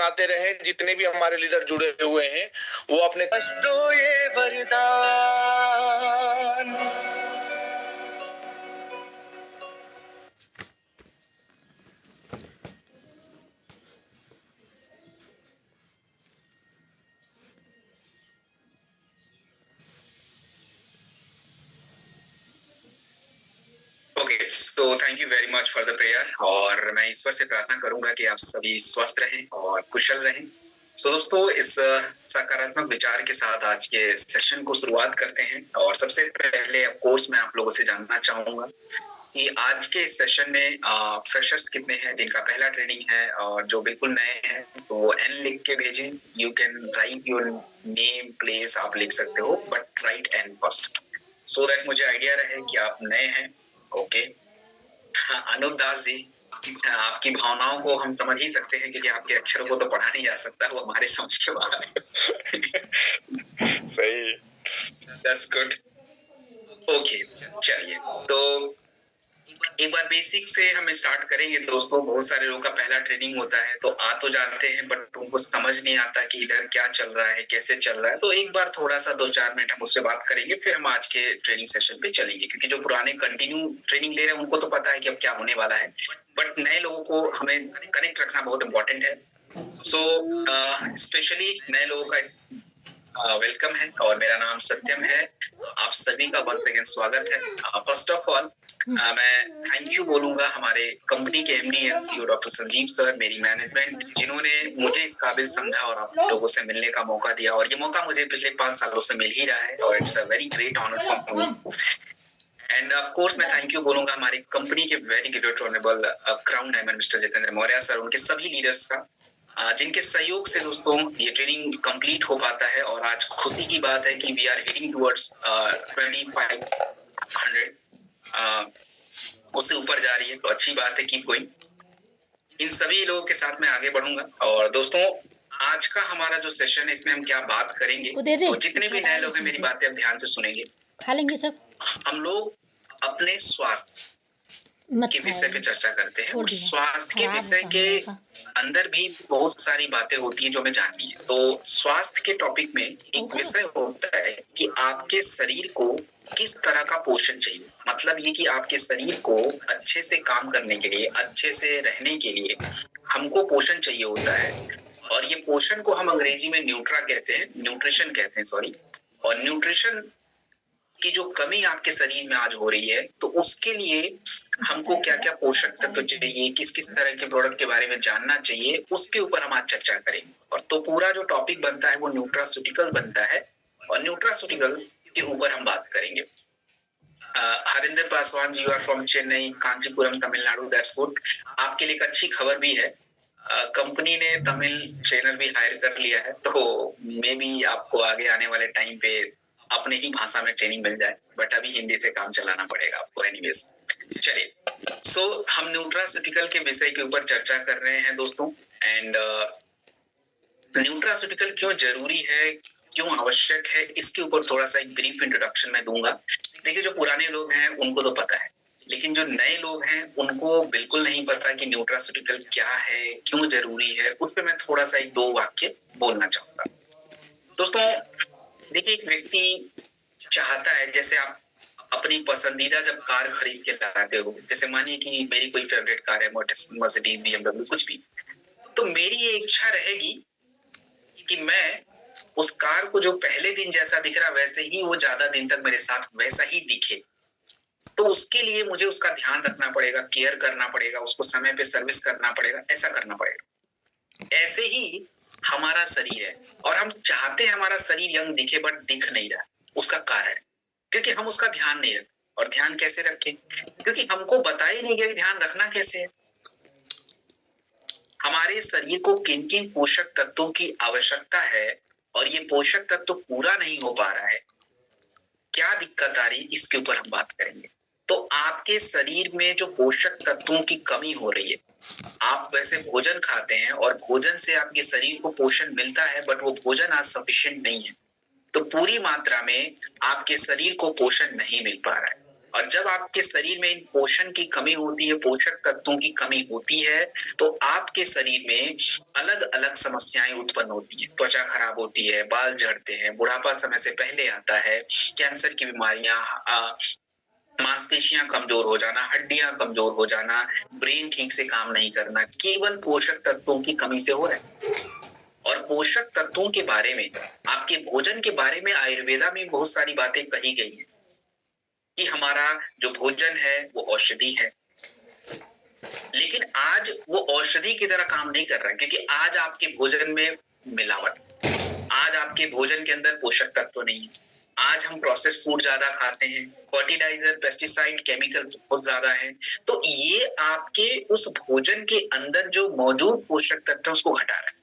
बनाते रहे। जितने भी हमारे लीडर जुड़े हुए हैं वो अपने बस दो ये वरदान। Okay, so thank you very much for the prayer. और मैं ईश्वर से प्रार्थना करूंगा कि आप सभी स्वस्थ रहें और कुशल रहें। सो दोस्तों, इस सकारात्मक विचार के साथ आज के सेशन को शुरुआत करते हैं। और सबसे पहले ऑफ कोर्स मैं आप लोगों से जानना चाहूंगा कि आज के सेशन में फ्रेशर्स कितने हैं जिनका पहला ट्रेनिंग है, और जो बिल्कुल नए हैं तो एन लिख के भेजें। You can write your name, place आप लिख सकते हो, but write N first, so that मुझे आइडिया रहे कि आप नए हैं। ओके, हाँ, अनूप दास जी, आपकी भावनाओं को हम समझ ही सकते हैं क्योंकि आपके अक्षरों को तो पढ़ा नहीं जा सकता, वो हमारे समझ के बाहर है। सही। That's good. ओके, चलिए तो एक बार बेसिक से हम स्टार्ट करेंगे दोस्तों। बहुत सारे लोगों का पहला ट्रेनिंग होता है तो आ तो जाते हैं, बट उनको समझ नहीं आता कि इधर क्या चल रहा है, कैसे चल रहा है। तो एक बार थोड़ा सा 2-4 मिनट हम उससे बात करेंगे, फिर हम आज के ट्रेनिंग सेशन पे चलेंगे। क्योंकि जो पुराने कंटिन्यू ट्रेनिंग ले रहे हैं उनको तो पता है कि अब क्या होने वाला है, बट नए लोगों को हमें कनेक्ट रखना बहुत इंपॉर्टेंट है। सो स्पेशली नए लोगों का वेलकम है और मेरा नाम सत्यम है। आप सभी का वंस अगेन स्वागत है। फर्स्ट ऑफ ऑल मैं थैंक यू बोलूंगा हमारे कंपनी के MD and CEO doctor Sanjeev sir, मेरी मैनेजमेंट, जिन्होंने मुझे इस काबिल समझा और आप लोगों से मिलने का मौका दिया। और ये मौका मुझे पिछले 5 सालों से मिल ही रहा है और it's a very great honour for me. And of course मैं थैंक यू बोलूंगा हमारी कंपनी के very great honourable crown diamond mister Jitendra Maurya sir, उनके सभी लीडर्स का, जिनके सहयोग से दोस्तों ये ट्रेनिंग कंप्लीट हो पाता है। और आज खुशी की बात है कि वी आर हेडिंग टुवर्ड्स 2500, उससे ऊपर जा रही है, तो अच्छी बात है। Keep going. इन सभी लोगों के साथ मैं आगे बढ़ूंगा। और दोस्तों, आज का हमारा जो सेशन है इसमें हम क्या बात करेंगे, तो जितने भी नए लोग हैं मेरी बातें अब ध्यान से सुनेंगे। खा लेंगे सब। हम लोग अपने स्वास्थ्य के विषय पे चर्चा करते हैं। उस स्वास्थ्य के विषय के अंदर भी बहुत सारी बातें होती हैं जो हमें जाननी है। तो स्वास्थ्य के टॉपिक में एक विषय होता है कि आपके शरीर को किस तरह का पोषण चाहिए। मतलब ये कि आपके शरीर को अच्छे से काम करने के लिए, अच्छे से रहने के लिए हमको पोषण चाहिए होता है। और ये पोषण को हम अंग्रेजी में न्यूट्रा कहते हैं, न्यूट्रिशन कहते हैं, सॉरी। और न्यूट्रिशन की जो कमी आपके शरीर में आज हो रही है, तो उसके लिए हमको क्या क्या पोषक तत्व चाहिए, किस किस तरह के प्रोडक्ट के बारे में जानना चाहिए, उसके ऊपर हम आज चर्चा करेंगे। और तो पूरा जो टॉपिक बनता है वो न्यूट्रास्यूटिकल बनता है, और न्यूट्रास्यूटिकल के ऊपर हम बात करेंगे। Harinder Paswan ji, you are from Chennai, Kanchipuram, Tamil Nadu, that's good. आपके लिए एक अच्छी खबर भी है, कंपनी ने तमिल ट्रेनर भी हायर कर लिया है, तो मे बी आपको आगे आने वाले टाइम पे अपने ही भाषा में ट्रेनिंग मिल जाए, बट अभी हिंदी से काम चलाना पड़ेगा आपको। एनीवेज, चलिए, सो हम न्यूट्रास्यूटिकल के विषय के ऊपर चर्चा कर रहे हैं दोस्तों। एंड न्यूट्रास्यूटिकल क्यों जरूरी है, क्यों आवश्यक है, इसके ऊपर थोड़ा सा एक ब्रीफ इंट्रोडक्शन मैं दूंगा। देखिए, जो पुराने लोग हैं उनको तो पता है, लेकिन जो नए लोग हैं उनको बिल्कुल नहीं पता कि न्यूट्रास्यूटिकल क्या है, क्यों जरूरी है। उस पर मैं थोड़ा सा 1-2 वाक्य बोलना चाहूंगा। दोस्तों देखिए, एक व्यक्ति चाहता है, जैसे आप अपनी पसंदीदा जब कार खरीद के लाते हो, जैसे मानिए कि मेरी कोई फेवरेट कार है, मर्सिडीज, BMW, कुछ भी, तो मेरी ये इच्छा रहेगी कि मैं उस कार को जो पहले दिन जैसा दिख रहा वैसे ही वो ज्यादा दिन तक मेरे साथ वैसा ही दिखे। तो उसके लिए मुझे उसका ध्यान रखना पड़ेगा, केयर करना पड़ेगा, उसको समय पे सर्विस करना पड़ेगा, ऐसा करना पड़ेगा। ऐसे ही हमारा शरीर है, और हम चाहते हैं हमारा शरीर यंग दिखे, बट दिख नहीं रहा। उसका कारण क्योंकि हम उसका ध्यान नहीं रखते। और ध्यान कैसे रखें, क्योंकि हमको बता ही नहीं गया कि ध्यान रखना कैसे है। हमारे शरीर को किन किन पोषक तत्वों की आवश्यकता है, और ये पोषक तत्व पूरा नहीं हो पा रहा है, क्या दिक्कत आ रही है, इसके ऊपर हम बात करेंगे। तो आपके शरीर में जो पोषक तत्वों की कमी हो रही है, आप वैसे भोजन खाते हैं और भोजन से आपके शरीर को पोषण मिलता है, बट वो भोजन आज सफिशिएंट नहीं है। तो पूरी मात्रा में आपके शरीर को पोषण नहीं मिल पा रहा है। और जब आपके शरीर में इन पोषण की कमी होती है, पोषक तत्वों की कमी होती है, तो आपके शरीर में अलग अलग समस्याएं उत्पन्न होती है। त्वचा खराब होती है, बाल झड़ते हैं, बुढ़ापा समय से पहले आता है, कैंसर की बीमारियां, मांसपेशियां कमजोर हो जाना, हड्डियां कमजोर हो जाना, ब्रेन ठीक से काम नहीं करना, केवल पोषक तत्वों की कमी से हो रहा है। और पोषक तत्वों के बारे में, आपके भोजन के बारे में आयुर्वेदा में बहुत सारी बातें कही गई हैं कि हमारा जो भोजन है वो औषधि है। लेकिन आज वो औषधि की तरह काम नहीं कर रहा है, क्योंकि आज आपके भोजन में मिलावट, आज आपके भोजन के अंदर पोषक तत्व नहीं है। आज हम प्रोसेस फूड ज्यादा खाते हैं, फर्टिलाइजर, पेस्टिसाइड, केमिकल बहुत ज्यादा है। तो ये आपके उस भोजन के अंदर जो मौजूद पोषक तत्व उसको घटा रहा है।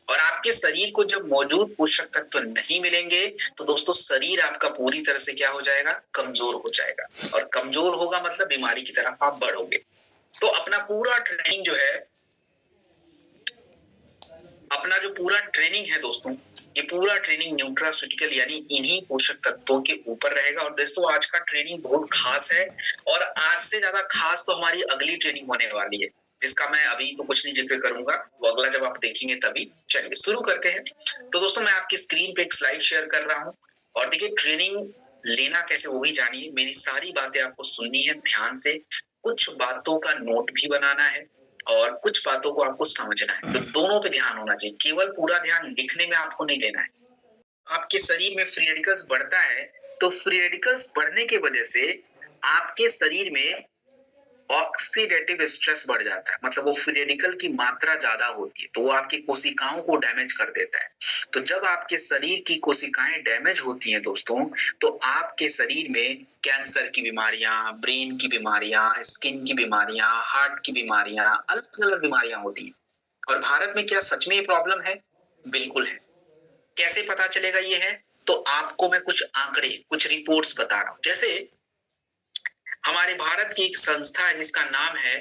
और आपके शरीर को जब मौजूद पोषक तत्व नहीं मिलेंगे तो दोस्तों शरीर आपका पूरी तरह से क्या हो जाएगा, कमजोर हो जाएगा। और कमजोर होगा मतलब बीमारी की तरफ आप बढ़ोगे। तो अपना पूरा ट्रेनिंग जो है, अपना जो पूरा ट्रेनिंग है दोस्तों, ये पूरा ट्रेनिंग न्यूट्रास्यूटिकल यानी इन्हीं पोषक तत्वों के ऊपर रहेगा। और दोस्तों आज का ट्रेनिंग बहुत खास है, और आज से ज्यादा खास तो हमारी अगली ट्रेनिंग होने वाली है, जिसका मैं अभी तो कुछ नहीं जिक्र करूंगा, वो अगला जब आप देखेंगे तभी। चलिए शुरू करते हैं। तो दोस्तों मैं आपकी स्क्रीन पे एक स्लाइड शेयर कर रहा हूँ, और देखिए ट्रेनिंग लेना कैसे वो भी जानिए। मेरी सारी बातें आपको सुननी है ध्यान से, कुछ बातों का नोट भी बनाना है और कुछ बातों को आपको समझना है। तो दोनों पे ध्यान होना चाहिए, केवल पूरा ध्यान लिखने में आपको नहीं देना है। आपके शरीर में फ्री रेडिकल्स बढ़ता है, तो फ्री रेडिकल्स बढ़ने की वजह से आपके शरीर में ऑक्सीडेटिव स्ट्रेस बढ़ जाता है, मतलब वो फ्री रेडिकल की मात्रा ज्यादा होती है, तो वो आपकी कोशिकाओं को डैमेज कर देता है। तो जब आपके शरीर की कोशिकाएं डैमेज होती हैं दोस्तों, तो आपके शरीर में कैंसर की बीमारियां, ब्रेन की बीमारियां, स्किन की बीमारियां, हार्ट की बीमारियां, अलग अलग बीमारियां होती हैं। और भारत में क्या सच में ये प्रॉब्लम है? बिल्कुल है। कैसे पता चलेगा ये है? तो आपको मैं कुछ आंकड़े, कुछ रिपोर्ट्स बता रहा हूं। जैसे हमारे भारत की एक संस्था है जिसका नाम है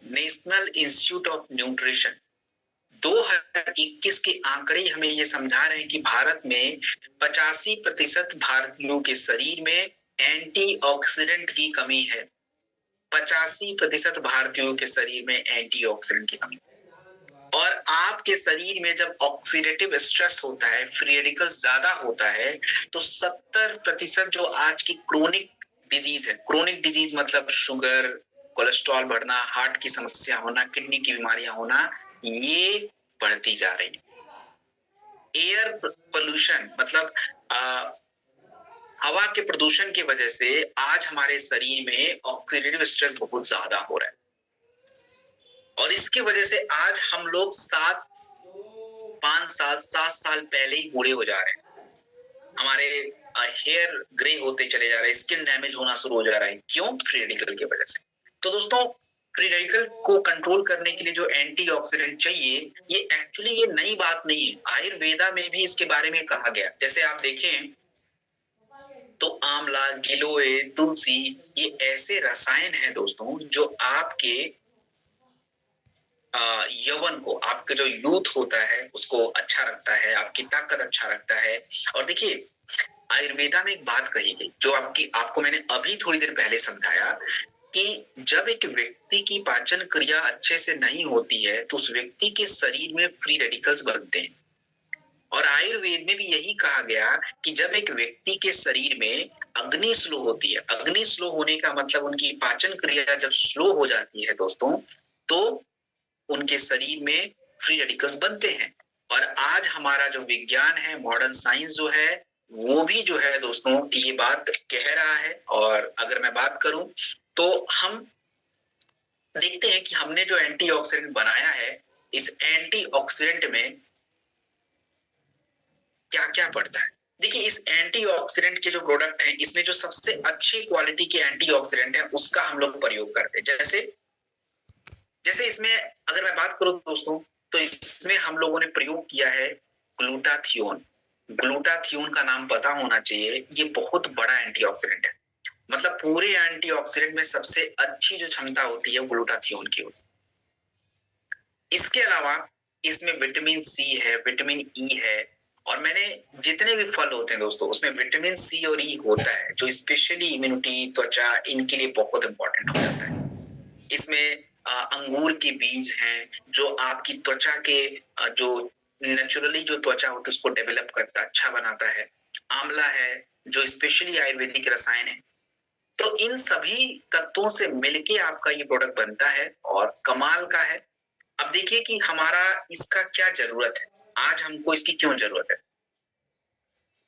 नेशनल इंस्टीट्यूट ऑफ न्यूट्रिशन। 2021 के आंकड़े हमें ये समझा रहे हैं कि भारत में 85% भारतीयों के शरीर में एंटीऑक्सीडेंट की कमी है। 85% भारतीयों के शरीर में एंटीऑक्सीडेंट की कमी। और आपके शरीर में जब ऑक्सीडेटिव स्ट्रेस होता है, फ्री रेडिकल्स ज्यादा होता है, तो 70% जो आज की क्रोनिक डिजीज है, क्रोनिक डिजीज मतलब शुगर, कोलेस्ट्रॉल बढ़ना, हार्ट की समस्या होना, किडनी की बीमारियां होना, ये बढ़ती जा रही है। एयर पोल्यूशन मतलब हवा के प्रदूषण की वजह से आज हमारे शरीर में ऑक्सीडेटिव स्ट्रेस बहुत ज्यादा हो रहा है, और इसकी वजह से आज हम लोग 5 साल 7 साल पहले ही बूढ़े हो जा रहे हैं। हमारे हेयर ग्रे होते चले जा रहे हैं, स्किन डैमेज होना शुरू हो जा रहा है। क्यों? फ्री रेडिकल की वजह से। तो दोस्तों फ्री रेडिकल को कंट्रोल करने के लिए जो एंटीऑक्सीडेंट चाहिए, ये एक्चुअली ये नई बात नहीं है, आयुर्वेदा में भी इसके बारे में कहा गया। जैसे आप देखें तो आंवला, गिलोय, तुलसी, ये ऐसे रसायन हैं दोस्तों जो आपके यौवन को, आपका जो यूथ होता है उसको अच्छा रखता है, आपकी ताकत अच्छा रखता है। और देखिए आयुर्वेदा में एक बात कही गई जो आपको मैंने अभी थोड़ी देर पहले समझाया, कि जब एक व्यक्ति की पाचन क्रिया अच्छे से नहीं होती है तो उस व्यक्ति के शरीर में फ्री रेडिकल्स बनते हैं। और आयुर्वेद में भी यही कहा गया कि जब एक व्यक्ति के शरीर में अग्नि स्लो होती है, अग्नि स्लो होने का मतलब उनकी पाचन क्रिया जब स्लो हो जाती है दोस्तों, तो उनके शरीर में फ्री रेडिकल्स बनते हैं। और आज हमारा जो विज्ञान है, मॉडर्न साइंस जो है, वो भी जो है दोस्तों ये बात कह रहा है। और अगर मैं बात करूं तो हम देखते हैं कि हमने जो एंटीऑक्सीडेंट बनाया है, इस एंटीऑक्सीडेंट में क्या क्या पड़ता है। देखिए इस एंटीऑक्सीडेंट के जो प्रोडक्ट हैं, इसमें जो सबसे अच्छी क्वालिटी के एंटीऑक्सीडेंट है उसका हम लोग प्रयोग करते हैं। जैसे इसमें अगर मैं बात करूं दोस्तों, तो इसमें हम लोगों ने प्रयोग किया है ग्लूटाथियोन। ग्लूटाथियोन का नाम पता होना चाहिए, ये बहुत बड़ा एंटीऑक्सीडेंट है। मतलब पूरे एंटीऑक्सीडेंट में सबसे अच्छी जो क्षमता होती है वो ग्लूटाथियोन की होती है। इसके अलावा इसमें विटामिन सी है, विटामिन ई है, और मैंने जितने भी फल होते हैं दोस्तों उसमें विटामिन सी और ई होता है, जो स्पेशली इम्यूनिटी, त्वचा, इनके लिए बहुत इंपॉर्टेंट हो जाता है। इसमें अंगूर के बीज हैं जो आपकी त्वचा के जो नेचुरली जो त्वचा होती है उसको डेवलप करता है, अच्छा बनाता है। आंवला है जो स्पेशली आयुर्वेदिक रसायन है। तो इन सभी तत्वों से मिलके आपका ये प्रोडक्ट बनता है और कमाल का है। अब देखिए कि हमारा इसका क्या जरूरत है, आज हमको इसकी क्यों जरूरत है।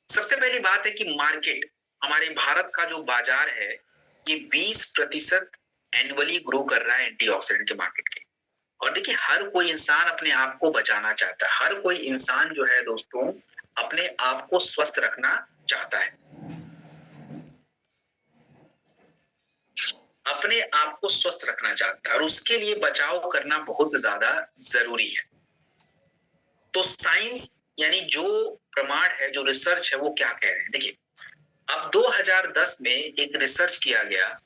सबसे पहली बात है कि मार्केट, हमारे भारत का जो बाजार है ये 20% एनुअली ग्रो कर रहा है एंटीऑक्सीडेंट के मार्केट के। और देखिए हर कोई इंसान अपने आप को बचाना चाहता है, हर कोई इंसान जो है दोस्तों अपने आप को स्वस्थ रखना चाहता है, अपने आप को स्वस्थ रखना चाहता है और उसके लिए बचाव करना बहुत ज्यादा जरूरी है। तो साइंस यानी जो प्रमाण है, जो रिसर्च है, वो क्या कह रहे हैं देखिए। अब 2010 में एक रिसर्च किया गया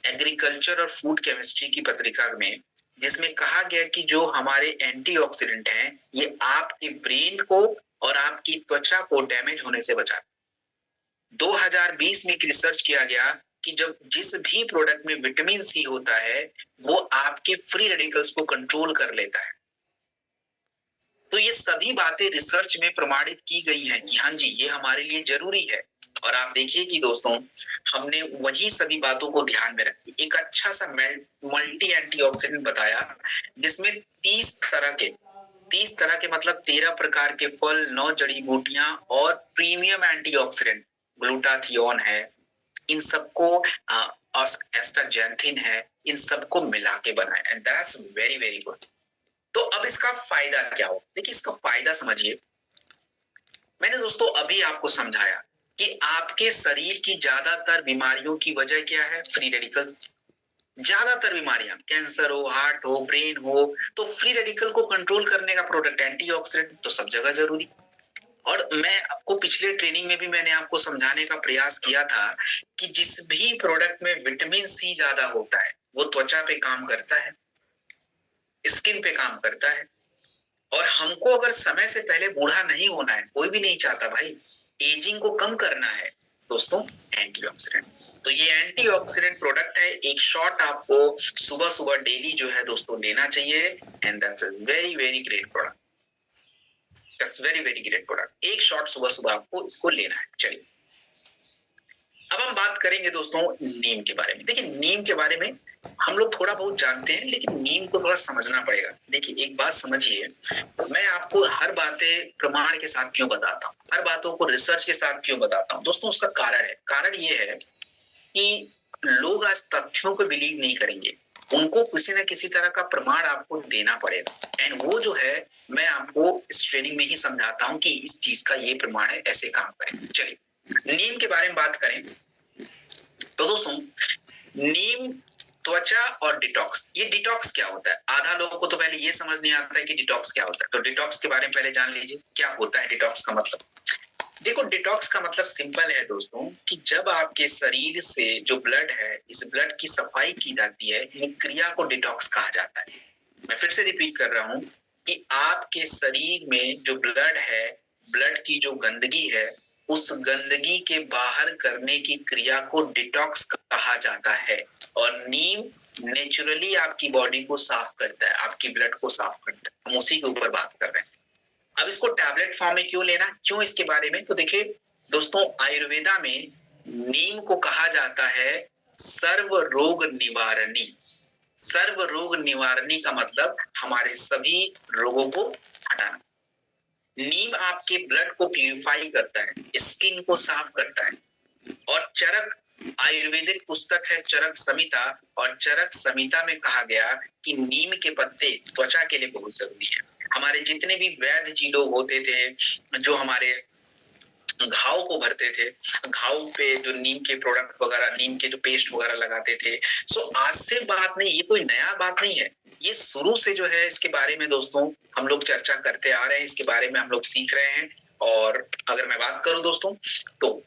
एग्रीकल्चर और फूड केमिस्ट्री की पत्रिका में, जिसमें कहा गया कि जो हमारे एंटीऑक्सीडेंट हैं ये आपके ब्रेन को और आपकी त्वचा को डैमेज होने से बचाते। 2020 में एक रिसर्च किया गया कि जब जिस भी प्रोडक्ट में विटामिन सी होता है वो आपके फ्री रेडिकल्स को कंट्रोल कर लेता है। तो ये सभी बातें रिसर्च में प्रमाणित की गई हैं कि हाँ जी ये हमारे लिए जरूरी है। और आप देखिए कि दोस्तों हमने वही सभी बातों को ध्यान में रखी, एक अच्छा सा मल्टी एंटीऑक्सीडेंट बताया जिसमें 30 तरह के मतलब 13 प्रकार के फल, 9 जड़ी बूटियां और प्रीमियम एंटीऑक्सीडेंट ग्लूटाथियोन है, इन सबको एस्टाजेंथिन है, इन सबको मिला के बनाया। And that's very very good. तो अब इसका फायदा क्या हो, देखिए इसका फायदा समझिए। मैंने दोस्तों अभी आपको समझाया कि आपके शरीर की ज्यादातर बीमारियों की वजह क्या है, फ्री रेडिकल्स। ज्यादातर बीमारियां, कैंसर हो, हार्ट हो, ब्रेन हो, तो फ्री रेडिकल को कंट्रोल करने का प्रोडक्ट एंटीऑक्सीडेंट तो सब जगह जरूरी। और मैं आपको पिछले ट्रेनिंग में भी मैंने आपको समझाने का प्रयास किया था कि जिस भी प्रोडक्ट में विटामिन सी ज्यादा होता है वो त्वचा पे काम करता है, स्किन पे काम करता है। और हमको अगर समय से पहले बूढ़ा नहीं होना है, कोई भी नहीं चाहता भाई, एजिंग को कम करना है दोस्तों, एंटीऑक्सीडेंट। तो ये एंटीऑक्सीडेंट प्रोडक्ट है, एक शॉट आपको सुबह सुबह डेली जो है दोस्तों लेना चाहिए। And that's a very very great product, that's very very great product. एक शॉट सुबह सुबह आपको इसको लेना है। चलिए अब हम बात करेंगे दोस्तों नीम के बारे में। देखिए नीम के बारे में हम लोग थोड़ा बहुत जानते हैं, लेकिन नीम को थोड़ा समझना पड़ेगा। देखिए एक बात समझिए, मैं आपको हर बातें प्रमाण के साथ क्यों बताता हूँ, हर बातों को रिसर्च के साथ क्यों बताता हूँ दोस्तों, उसका कारण है। कारण ये है कि लोग आज तथ्यों को बिलीव नहीं करेंगे, उनको किसी न किसी तरह का प्रमाण आपको देना पड़ेगा। एंड वो जो है मैं आपको इस ट्रेनिंग में ही समझाता हूँ कि इस चीज का ये प्रमाण है, ऐसे काम करें। चलिए नीम के बारे में बात करें तो दोस्तों नीम त्वचा और डिटॉक्स, ये डिटॉक्स क्या होता है, आधा लोगों को तो पहले ये समझ नहीं आता है कि डिटॉक्स क्या होता है। तो डिटॉक्स के बारे में पहले जान लीजिए क्या होता है डिटॉक्स का मतलब। देखो डिटॉक्स का मतलब सिंपल है दोस्तों कि जब आपके शरीर से जो ब्लड है, इस ब्लड की सफाई की जाती है, इन क्रिया को डिटॉक्स कहा जाता है। मैं फिर से रिपीट कर रहा हूं कि आपके शरीर में जो ब्लड है, ब्लड की जो गंदगी है, उस गंदगी के बाहर करने की क्रिया को डिटॉक्स कहा जाता है। और नीम नेचुरली आपकी बॉडी को साफ करता है, आपकी ब्लड को साफ करता है। हम उसी के ऊपर बात कर रहे हैं। अब इसको टैबलेट फॉर्म में क्यों लेना, क्यों इसके बारे में, तो देखिए दोस्तों आयुर्वेदा में नीम को कहा जाता है सर्व रोग निवारणी। सर्व रोग निवारणी का मतलब हमारे सभी रोगों को हटाना। नीम आपके ब्लड को प्यूरिफाई करता है, स्किन को साफ करता है। और चरक, आयुर्वेदिक पुस्तक है चरक संहिता, और चरक संहिता में कहा गया कि नीम के पत्ते त्वचा के लिए बहुत जरूरी है। हमारे जितने भी वैद्य जी लोग होते थे जो हमारे घाव को भरते थे, घाव पे जो नीम के प्रोडक्ट वगैरह, नीम के जो पेस्ट वगैरह लगाते थे। सो आज से बात नहीं, ये कोई नया बात नहीं है, ये शुरू से जो है इसके बारे में दोस्तों हम लोग चर्चा करते आ रहे हैं, इसके बारे में हम लोग सीख रहे हैं। और अगर मैं बात करूं दोस्तों तो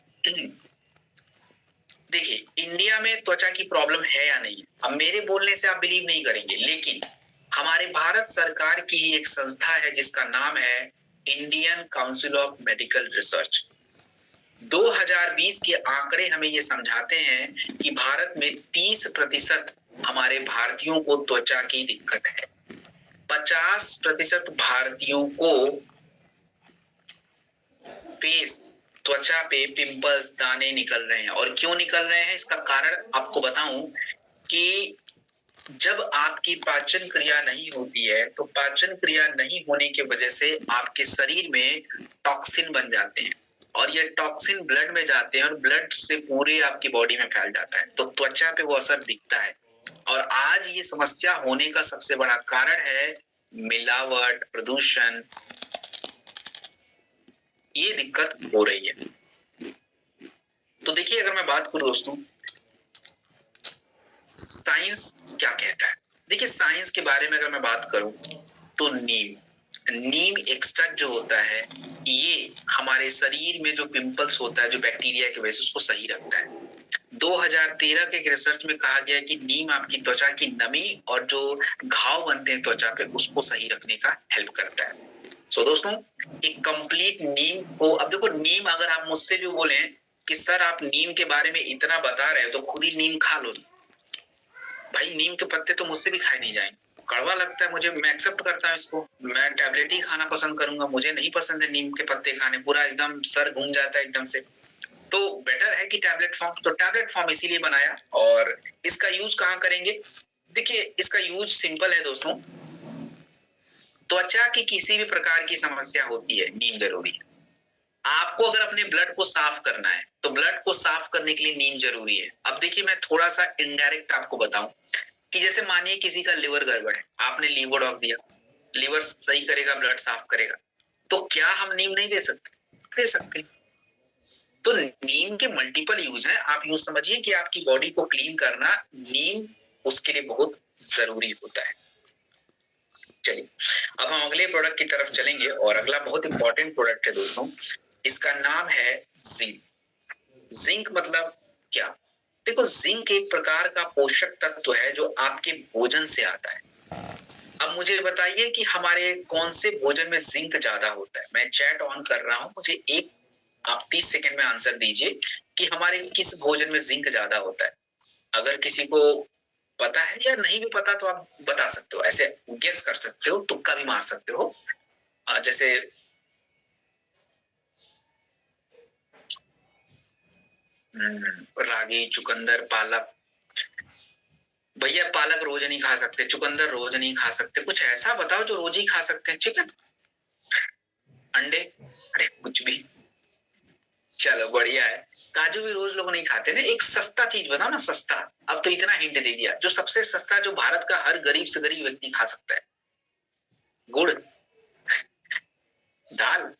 देखिए इंडिया में त्वचा की प्रॉब्लम है या नहीं, अब मेरे बोलने से आप बिलीव नहीं करेंगे, लेकिन हमारे भारत सरकार की ही एक संस्था है जिसका नाम है Indian council of medical research. 2020 के आंकड़े हमें ये समझाते हैं कि भारत में 30% हमारे भारतीयों को त्वचा की दिक्कत है। 50% भारतीयों को फेस त्वचा पे पिंपल्स, दाने निकल रहे हैं। और क्यों निकल रहे हैं इसका कारण आपको बताऊं कि जब आपकी पाचन क्रिया नहीं होती है तो पाचन क्रिया नहीं होने की वजह से आपके शरीर में टॉक्सिन बन जाते हैं और ये टॉक्सिन ब्लड में जाते हैं और ब्लड से पूरे आपकी बॉडी में फैल जाता है, तो त्वचा पे वो असर दिखता है। और आज ये समस्या होने का सबसे बड़ा कारण है मिलावट, प्रदूषण, ये दिक्कत हो रही है। तो देखिए, अगर मैं बात करूं दोस्तों, साइंस क्या कहता है। देखिए, साइंस के बारे में अगर मैं बात करूं तो नीम एक्सट्रैक्ट जो होता है ये हमारे शरीर में जो पिंपल्स होता है, जो बैक्टीरिया की वजह से, उसको सही रखता है। 2013 के एक रिसर्च में कहा गया कि नीम आपकी त्वचा की नमी और जो घाव बनते हैं त्वचा पे, उसको सही रखने का हेल्प करता है। सो दोस्तों, एक कंप्लीट नीम को, अब देखो, नीम अगर आप मुझसे भी बोले कि सर आप नीम के बारे में इतना बता रहे हो तो खुद ही नीम खा लो। भाई, नीम के पत्ते तो मुझसे भी खाए नहीं जाएंगे, कड़वा लगता है मुझे, मैं एक्सेप्ट करता हूँ इसको, मैं टैबलेट ही खाना पसंद करूंगा, मुझे नहीं पसंद है नीम के पत्ते खाने, पूरा एकदम सर घूम जाता है एकदम से। तो बेटर है कि टैबलेट फॉर्म, तो टैबलेट फॉर्म इसीलिए बनाया। और इसका यूज कहाँ करेंगे? देखिए, इसका यूज सिंपल है दोस्तों। त्वचा की किसी भी प्रकार की समस्या होती है, नीम जरूरी है। आपको अगर अपने ब्लड को साफ करना है तो ब्लड को साफ करने के लिए नीम जरूरी है। अब देखिए, मैं थोड़ा सा इनडायरेक्ट आपको बताऊं कि जैसे मानिए किसी का लिवर गड़बड़ है, आपने लीवोडॉक दिया, लिवर सही करेगा, ब्लड साफ करेगा, तो क्या हम नीम नहीं दे सकते? दे सकते। तो नीम के मल्टीपल यूज है। आप यूज समझिए कि आपकी बॉडी को क्लीन करना, नीम उसके लिए बहुत जरूरी होता है। चलिए, अब हम अगले प्रोडक्ट की तरफ चलेंगे और अगला बहुत इंपॉर्टेंट प्रोडक्ट है दोस्तों, इसका नाम है जिंक। जिंक मतलब क्या? देखो, जिंक एक प्रकार का पोषक तत्व है जो आपके भोजन से आता है। अब मुझे बताइए कि हमारे कौन से भोजन में जिंक ज्यादा होता है। मैं चैट ऑन कर रहा हूं, मुझे आप 30 सेकंड में आंसर दीजिए कि हमारे किस भोजन में जिंक ज्यादा होता है। अगर किसी को पता है या नहीं भी पता तो आप बता सकते हो, ऐसे गेस कर सकते हो, तुक्का भी मार सकते हो। जैसे रागी, चुकंदर, पालक। भैया, पालक रोज नहीं खा सकते, चुकंदर रोज नहीं खा सकते, कुछ ऐसा बताओ जो रोज ही खा सकते हैं। चिकन, अंडे, अरे कुछ भी। चलो, बढ़िया है। काजू भी रोज लोग नहीं खाते ना। एक सस्ता चीज बताओ ना, सस्ता। अब तो इतना हिंट दे दिया, जो सबसे सस्ता, जो भारत का हर गरीब से गरीब व्यक्ति खा सकता है। गुड़, दाल,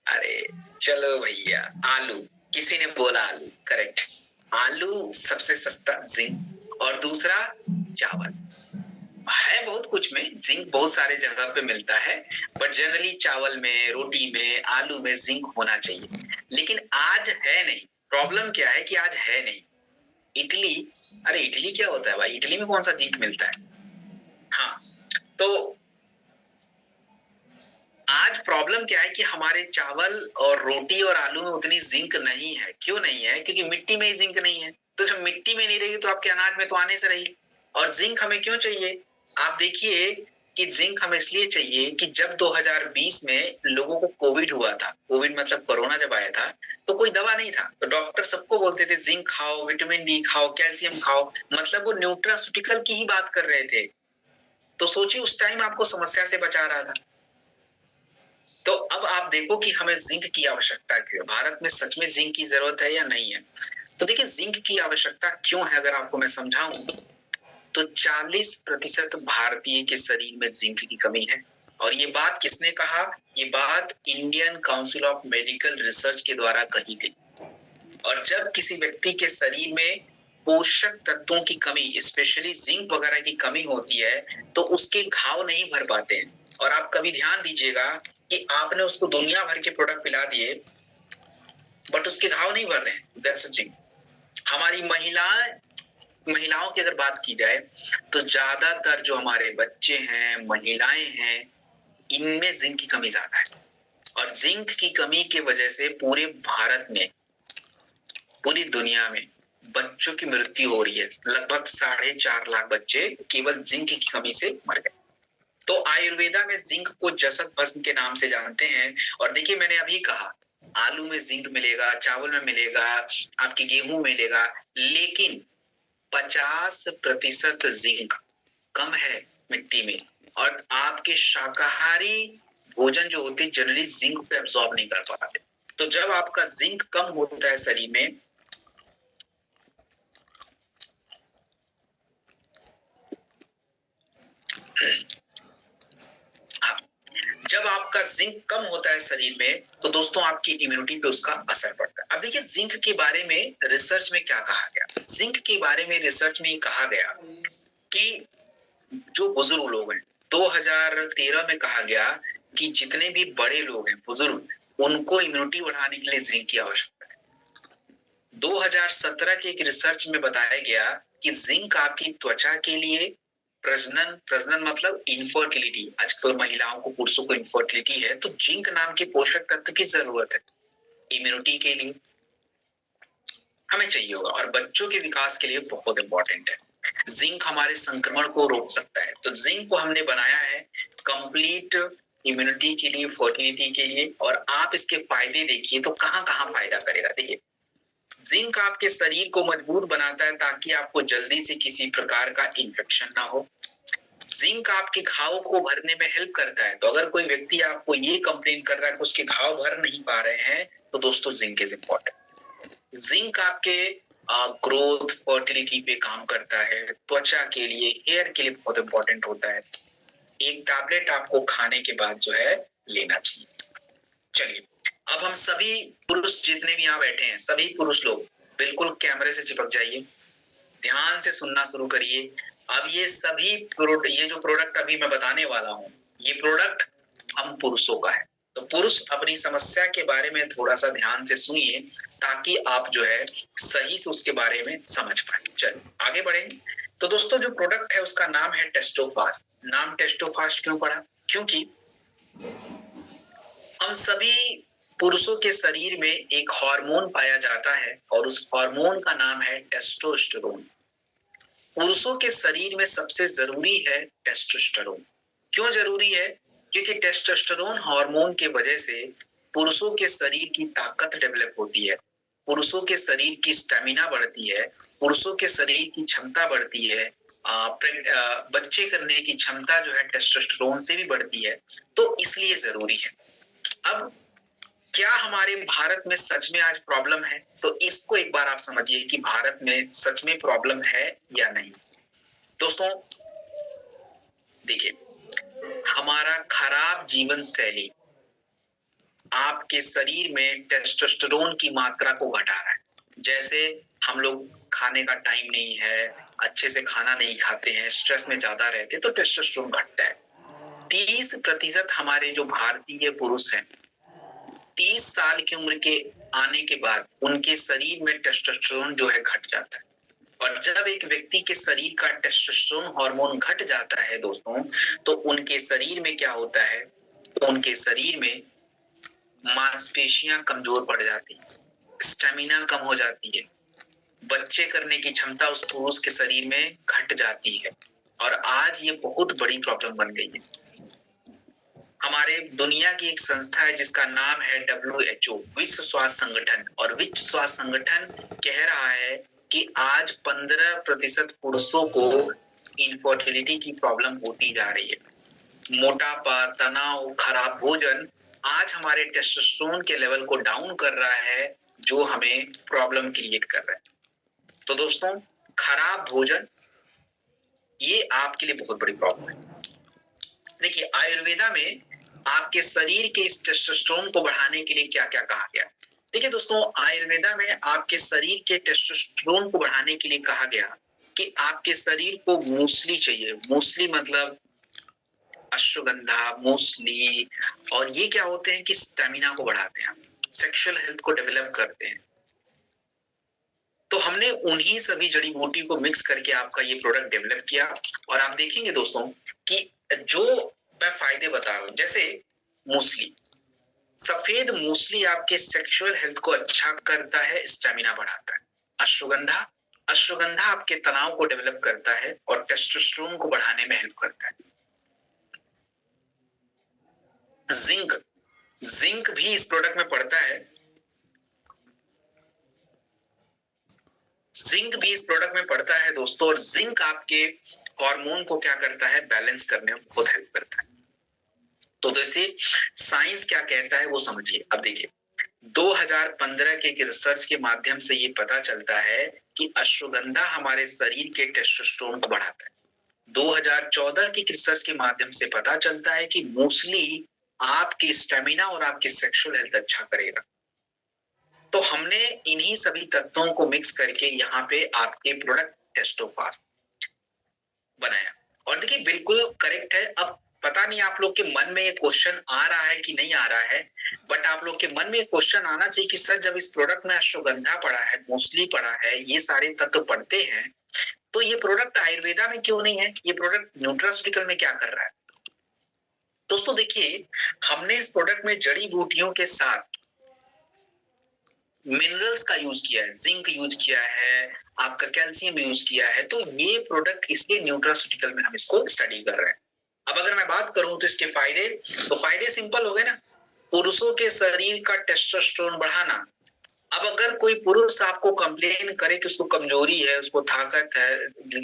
अरे चलो भैया, आलू। किसी ने बोला आलू, करेक्ट। आलू सबसे सस्ता, जिंक। और दूसरा चावल। है बहुत कुछ में जिंक, बहुत सारे जगह पे मिलता है, बट जनरली चावल में, रोटी में, आलू में जिंक होना चाहिए। लेकिन आज है नहीं। प्रॉब्लम क्या है कि आज है नहीं। इडली, अरे इडली क्या होता है भाई? इडली में कौन सा जिंक मिलता है? हाँ, तो आज प्रॉब्लम क्या है कि हमारे चावल और रोटी और आलू में उतनी जिंक नहीं है। क्यों नहीं है? क्योंकि मिट्टी में ही जिंक नहीं है। तो जब मिट्टी में नहीं रहेगी तो आपके अनाज में तो आने से रही। और जिंक हमें क्यों चाहिए? आप देखिए कि जिंक हमें इसलिए चाहिए कि जब 2020 में लोगों को कोविड हुआ था, कोविड मतलब कोरोना जब आया था, तो कोई दवा नहीं था, तो डॉक्टर सबको बोलते थे जिंक खाओ, विटामिन डी खाओ, कैल्शियम खाओ, मतलब वो न्यूट्रास्यूटिकल की ही बात कर रहे थे। तो सोचिए, उस टाइम आपको समस्या से बचा रहा था। तो अब आप देखो कि हमें जिंक की आवश्यकता क्यों है, भारत में सच में जिंक की जरूरत है या नहीं है। तो देखिए, जिंक की आवश्यकता क्यों है, अगर आपको मैं समझाऊं तो 40% भारतीय के शरीर में जिंक की कमी है। और ये बात किसने कहा? ये बात Indian council of medical research के द्वारा कही गई। और जब किसी व्यक्ति के शरीर में पोषक तत्वों की कमी, स्पेशली जिंक वगैरह की कमी होती है, तो उसके घाव नहीं भर पाते हैं। और आप कभी ध्यान दीजिएगा कि आपने उसको दुनिया भर के प्रोडक्ट पिला दिए, बट उसके घाव नहीं भर रहे हैं। That's zinc. हमारी महिलाओं की अगर बात की जाए तो ज्यादातर जो हमारे बच्चे हैं, महिलाएं हैं, इनमें जिंक की कमी ज्यादा है, और जिंक की कमी की वजह से पूरे भारत में, पूरी दुनिया में बच्चों की मृत्यु हो रही है। लगभग 4.5 लाख बच्चे केवल जिंक की कमी से मर गए। तो आयुर्वेदा में जिंक को जसत भस्म के नाम से जानते हैं। और देखिए, मैंने अभी कहा आलू में जिंक मिलेगा, चावल में मिलेगा, आपके गेहूं मिलेगा, लेकिन 50% जिंक कम है मिट्टी में, और आपके शाकाहारी भोजन जो होते हैं जनरली जिंक को एब्सॉर्ब नहीं कर पाते। तो जब आपका जिंक कम होता है शरीर में, जब आपका जिंक कम होता है शरीर में, तो दोस्तों आपकी इम्यूनिटी पे उसका असर पड़ता है। अब देखिए, जिंक के बारे में रिसर्च में क्या कहा गया। जिंक के बारे में रिसर्च में कहा गया कि जो बुजुर्ग लोग हैं, 2013 में कहा गया कि जितने भी बड़े लोग हैं बुजुर्ग, उनको इम्यूनिटी बढ़ाने के लिए जिंक की आवश्यकता है। 2017 के एक रिसर्च में बताया गया कि जिंक आपकी त्वचा के लिए, प्रजनन मतलब इनफर्टिलिटी, आजकल महिलाओं को, पुरुषों को इनफर्टिलिटी है, तो जिंक नाम के पोषक तत्व की जरूरत है इम्यूनिटी के लिए, हमें चाहिए होगा, और बच्चों के विकास के लिए बहुत इंपॉर्टेंट है। जिंक हमारे संक्रमण को रोक सकता है, तो जिंक को हमने बनाया है कंप्लीट इम्यूनिटी के लिए, फर्टिलिटी के लिए। और आप इसके फायदे देखिए तो कहां कहां फायदा करेगा। देखिए, जिंक आपके शरीर को मजबूत बनाता है ताकि आपको जल्दी से किसी प्रकार का इन्फेक्शन ना हो। जिंक आपके घाव को भरने में हेल्प करता है। तो अगर कोई व्यक्ति आपको ये कंप्लेन कर रहा है कि उसके घाव भर नहीं पा रहे हैं, तो दोस्तों जिंक इज इंपॉर्टेंट। जिंक आपके ग्रोथ, फर्टिलिटी पे काम करता है, त्वचा के लिए, हेयर के लिए बहुत इंपॉर्टेंट होता है। एक टैबलेट आपको खाने के बाद जो है लेना चाहिए। चलिए, अब हम सभी पुरुष जितने भी यहाँ बैठे हैं, सभी पुरुष लोग बिल्कुल कैमरे से चिपक जाइए, ध्यान से सुनना शुरू करिए। अब ये सभी ये जो प्रोडक्ट अभी मैं बताने वाला हूँ, ये प्रोडक्ट हम पुरुषों का है। तो पुरुष अपनी समस्या के बारे में थोड़ा सा ध्यान से सुनिए, ताकि आप जो है सही से उसके बारे में समझ पाए। चलिए आगे बढ़ेंगे। तो दोस्तों, जो प्रोडक्ट है उसका नाम है टेस्टोफास्ट। नाम टेस्टोफास्ट क्यों पड़ा? क्योंकि हम सभी पुरुषों के शरीर में एक हार्मोन पाया जाता है, और उस हार्मोन का नाम है टेस्टोस्टेरोन। पुरुषों के शरीर में सबसे जरूरी है टेस्टोस्टेरोन। क्यों जरूरी है? क्योंकि टेस्टोस्टेरोन हार्मोन के वजह से पुरुषों के शरीर की ताकत डेवलप होती है, पुरुषों के शरीर की स्टेमिना बढ़ती है, पुरुषों के शरीर की क्षमता बढ़ती है, बच्चे करने की क्षमता जो है टेस्टोस्टेरोन से भी बढ़ती है। तो इसलिए जरूरी है। अब क्या हमारे भारत में सच में आज प्रॉब्लम है? तो इसको एक बार आप समझिए कि भारत में सच में प्रॉब्लम है या नहीं। दोस्तों देखिए, हमारा खराब जीवन शैली आपके शरीर में टेस्टोस्टेरोन की मात्रा को घटा रहा है। जैसे हम लोग खाने का टाइम नहीं है, अच्छे से खाना नहीं खाते हैं, स्ट्रेस में ज्यादा रहते हैं, तो टेस्टोस्टेरोन घटता है। 30% हमारे जो भारतीय पुरुष हैं, 30 साल की उम्र के आने के बाद उनके शरीर में टेस्टोस्टेरोन जो है घट जाता है। और जब एक व्यक्ति के शरीर का टेस्टोस्टेरोन हार्मोन घट जाता है दोस्तों, तो उनके शरीर में क्या होता है? उनके शरीर में मांसपेशियां कमजोर पड़ जाती है, स्टेमिना कम हो जाती है, बच्चे करने की क्षमता उस पुरुष के शरीर में घट जाती है। और आज ये बहुत बड़ी प्रॉब्लम बन गई है। हमारे दुनिया की एक संस्था है जिसका नाम है WHO, विश्व स्वास्थ्य संगठन, और विश्व स्वास्थ्य संगठन कह रहा है कि आज 15% पुरुषों को इनफर्टिलिटी की प्रॉब्लम होती जा रही है। मोटापा, तनाव, खराब भोजन आज हमारे टेस्टोस्टेरोन के लेवल को डाउन कर रहा है, जो हमें प्रॉब्लम क्रिएट कर रहा है। तो दोस्तों, खराब भोजन ये आपके लिए बहुत बड़ी प्रॉब्लम है। देखिए, आयुर्वेदा में आपके शरीर के इस टेस्टोस्टेरोन को बढ़ाने के लिए क्या क्या कहा गया। देखिए दोस्तों, आयुर्वेदा में आपके शरीर के टेस्टोस्टेरोन को बढ़ाने के लिए कहा गया कि आपके शरीर को मूसली चाहिए। मूसली मतलब अश्वगंधा, मूसली, और ये क्या होते हैं कि स्टेमिना को बढ़ाते हैं, सेक्सुअल हेल्थ को डेवलप करते हैं। तो हमने उन्हीं सभी जड़ी बूटी को मिक्स करके आपका ये प्रोडक्ट डेवलप किया। और आप देखेंगे दोस्तों कि जो मैं फायदे बता रहा हूं। जैसे मूसली, सफेद मूसली आपके सेक्सुअल हेल्थ को अच्छा करता है, स्टेमिना बढ़ाता है। अश्वगंधा, अश्वगंधा आपके तनाव को डेवलप करता है और टेस्टोस्टेरोन को बढ़ाने में हेल्प करता है। जिंक, जिंक भी इस प्रोडक्ट में पड़ता है। जिंक भी इस प्रोडक्ट में पड़ता है दोस्तों, और जिंक आपके हार्मोन को क्या करता है, बैलेंस करने में बहुत हेल्प करता है। तो जैसे साइंस क्या कहता है वो समझिए। अब देखिए 2015 के रिसर्च के माध्यम से ये पता चलता है कि अश्वगंधा हमारे शरीर के टेस्टोस्टेरोन को बढ़ाता है। 2014 की रिसर्च के माध्यम से पता चलता है कि मूसली आपकी स्टेमिना और आपकी सेक्सुअल हेल्थ अच्छा करेगा। तो हमने इन्हीं सभी तत्वों को मिक्स करके यहाँ पे आपके प्रोडक्ट टेस्टोफास्ट बनाया। और देखिए बिल्कुल करेक्ट है। अब पता नहीं आप लोग के मन में ये क्वेश्चन आ रहा है कि नहीं आ रहा है, बट आप लोग के मन में क्वेश्चन आना चाहिए कि सर जब इस प्रोडक्ट में अश्वगंधा पड़ा है, मूसली पड़ा है, ये सारे तत्व पड़ते हैं, तो ये प्रोडक्ट आयुर्वेदा में क्यों नहीं है? ये प्रोडक्ट न्यूट्रास्यूटिकल में क्या कर रहा है? दोस्तों देखिए, हमने इस प्रोडक्ट में जड़ी बूटियों के साथ मिनरल्स का यूज किया है, जिंक यूज किया है, आपका कैल्शियम यूज किया है। तो ये प्रोडक्ट इसलिए न्यूट्रास्यूटिकल में हम इसको स्टडी कर रहे हैं। अब अगर मैं बात करूं तो इसके फायदे, तो फायदे सिंपल हो गए ना। पुरुषों के शरीर का टेस्टोस्टेरोन बढ़ाना। अब अगर कोई पुरुष आपको कंप्लेन करे कि उसको कमजोरी है, उसको ताकत है,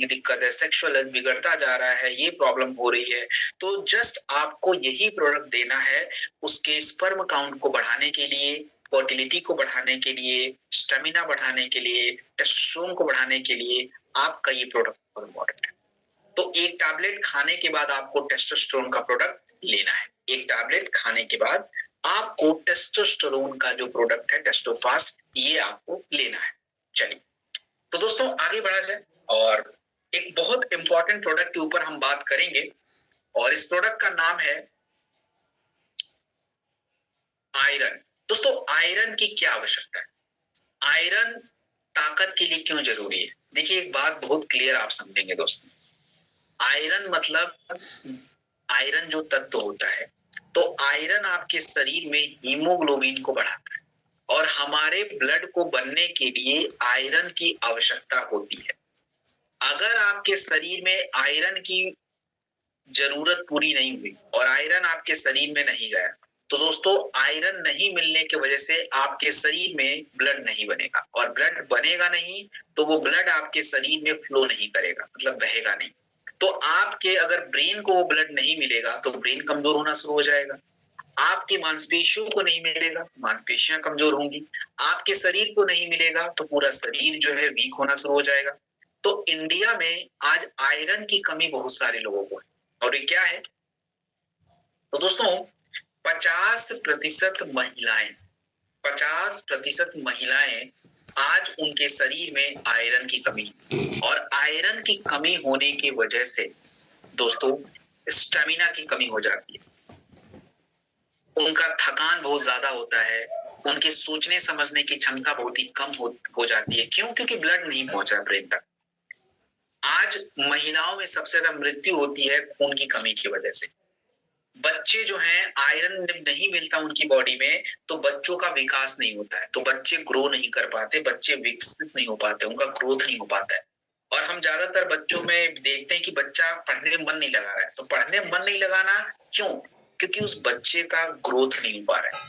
दिक्कत है, सेक्सुअल हेल्थ बिगड़ता जा रहा है, ये प्रॉब्लम हो रही है, तो जस्ट आपको यही प्रोडक्ट देना है उसके स्पर्म काउंट को बढ़ाने के लिए, फर्टिलिटी को बढ़ाने के लिए, स्टेमिना बढ़ाने के लिए, टेस्टोस्टेरोन को बढ़ाने के लिए आपका ये प्रोडक्ट बहुत इंपॉर्टेंट है। तो एक टैबलेट खाने के बाद आपको टेस्टोस्टेरोन का प्रोडक्ट लेना है। एक टैबलेट खाने के बाद आपको टेस्टोस्टेरोन का जो प्रोडक्ट है टेस्टोफास्ट, ये आपको लेना है। चलिए तो दोस्तों आगे बढ़ा जाए और एक बहुत इंपॉर्टेंट प्रोडक्ट के ऊपर हम बात करेंगे, और इस प्रोडक्ट का नाम है आयरन। दोस्तों आयरन की क्या आवश्यकता है, आयरन ताकत के लिए क्यों जरूरी है? देखिए एक बात बहुत क्लियर आप समझेंगे दोस्तों, आयरन मतलब आयरन जो तत्व होता है, तो आयरन आपके शरीर में हीमोग्लोबिन को बढ़ाता है, और हमारे ब्लड को बनने के लिए आयरन की आवश्यकता होती है। अगर आपके शरीर में आयरन की जरूरत पूरी नहीं हुई और आयरन आपके शरीर में नहीं गया, तो दोस्तों आयरन नहीं मिलने की वजह से आपके शरीर में ब्लड नहीं बनेगा, और ब्लड बनेगा नहीं तो वो ब्लड आपके शरीर में फ्लो नहीं करेगा, मतलब बहेगा नहीं। तो आपके अगर ब्रेन को वो ब्लड नहीं मिलेगा तो ब्रेन कमजोर होना शुरू हो जाएगा। आपकी मांसपेशियों को नहीं मिलेगा, मांसपेशियां कमजोर होंगी। आपके शरीर को नहीं मिलेगा तो पूरा शरीर जो है वीक होना शुरू हो जाएगा। तो इंडिया में आज आयरन की कमी बहुत सारे लोगों को है, और ये क्या है? तो दोस्तों 50% महिलाएं, 50% महिलाएं आज उनके शरीर में आयरन की कमी, और आयरन की कमी होने की वजह से दोस्तों स्टेमिना की कमी हो जाती है, उनका थकान बहुत ज्यादा होता है, उनके सोचने समझने की क्षमता बहुत ही कम हो जाती है। क्यों? क्योंकि ब्लड नहीं पहुंचा ब्रेन तक। आज महिलाओं में सबसे ज्यादा मृत्यु होती है खून की कमी की वजह से। बच्चे जो हैं आयरन नहीं मिलता उनकी बॉडी में, तो बच्चों का विकास नहीं होता है, तो बच्चे ग्रो नहीं कर पाते, बच्चे विकसित नहीं हो पाते, उनका ग्रोथ नहीं हो पाता है। और हम ज्यादातर बच्चों में देखते हैं कि बच्चा पढ़ने में मन नहीं लगा रहा है। तो पढ़ने में मन नहीं लगाना क्यों? क्योंकि उस बच्चे का ग्रोथ नहीं हो पा रहा है,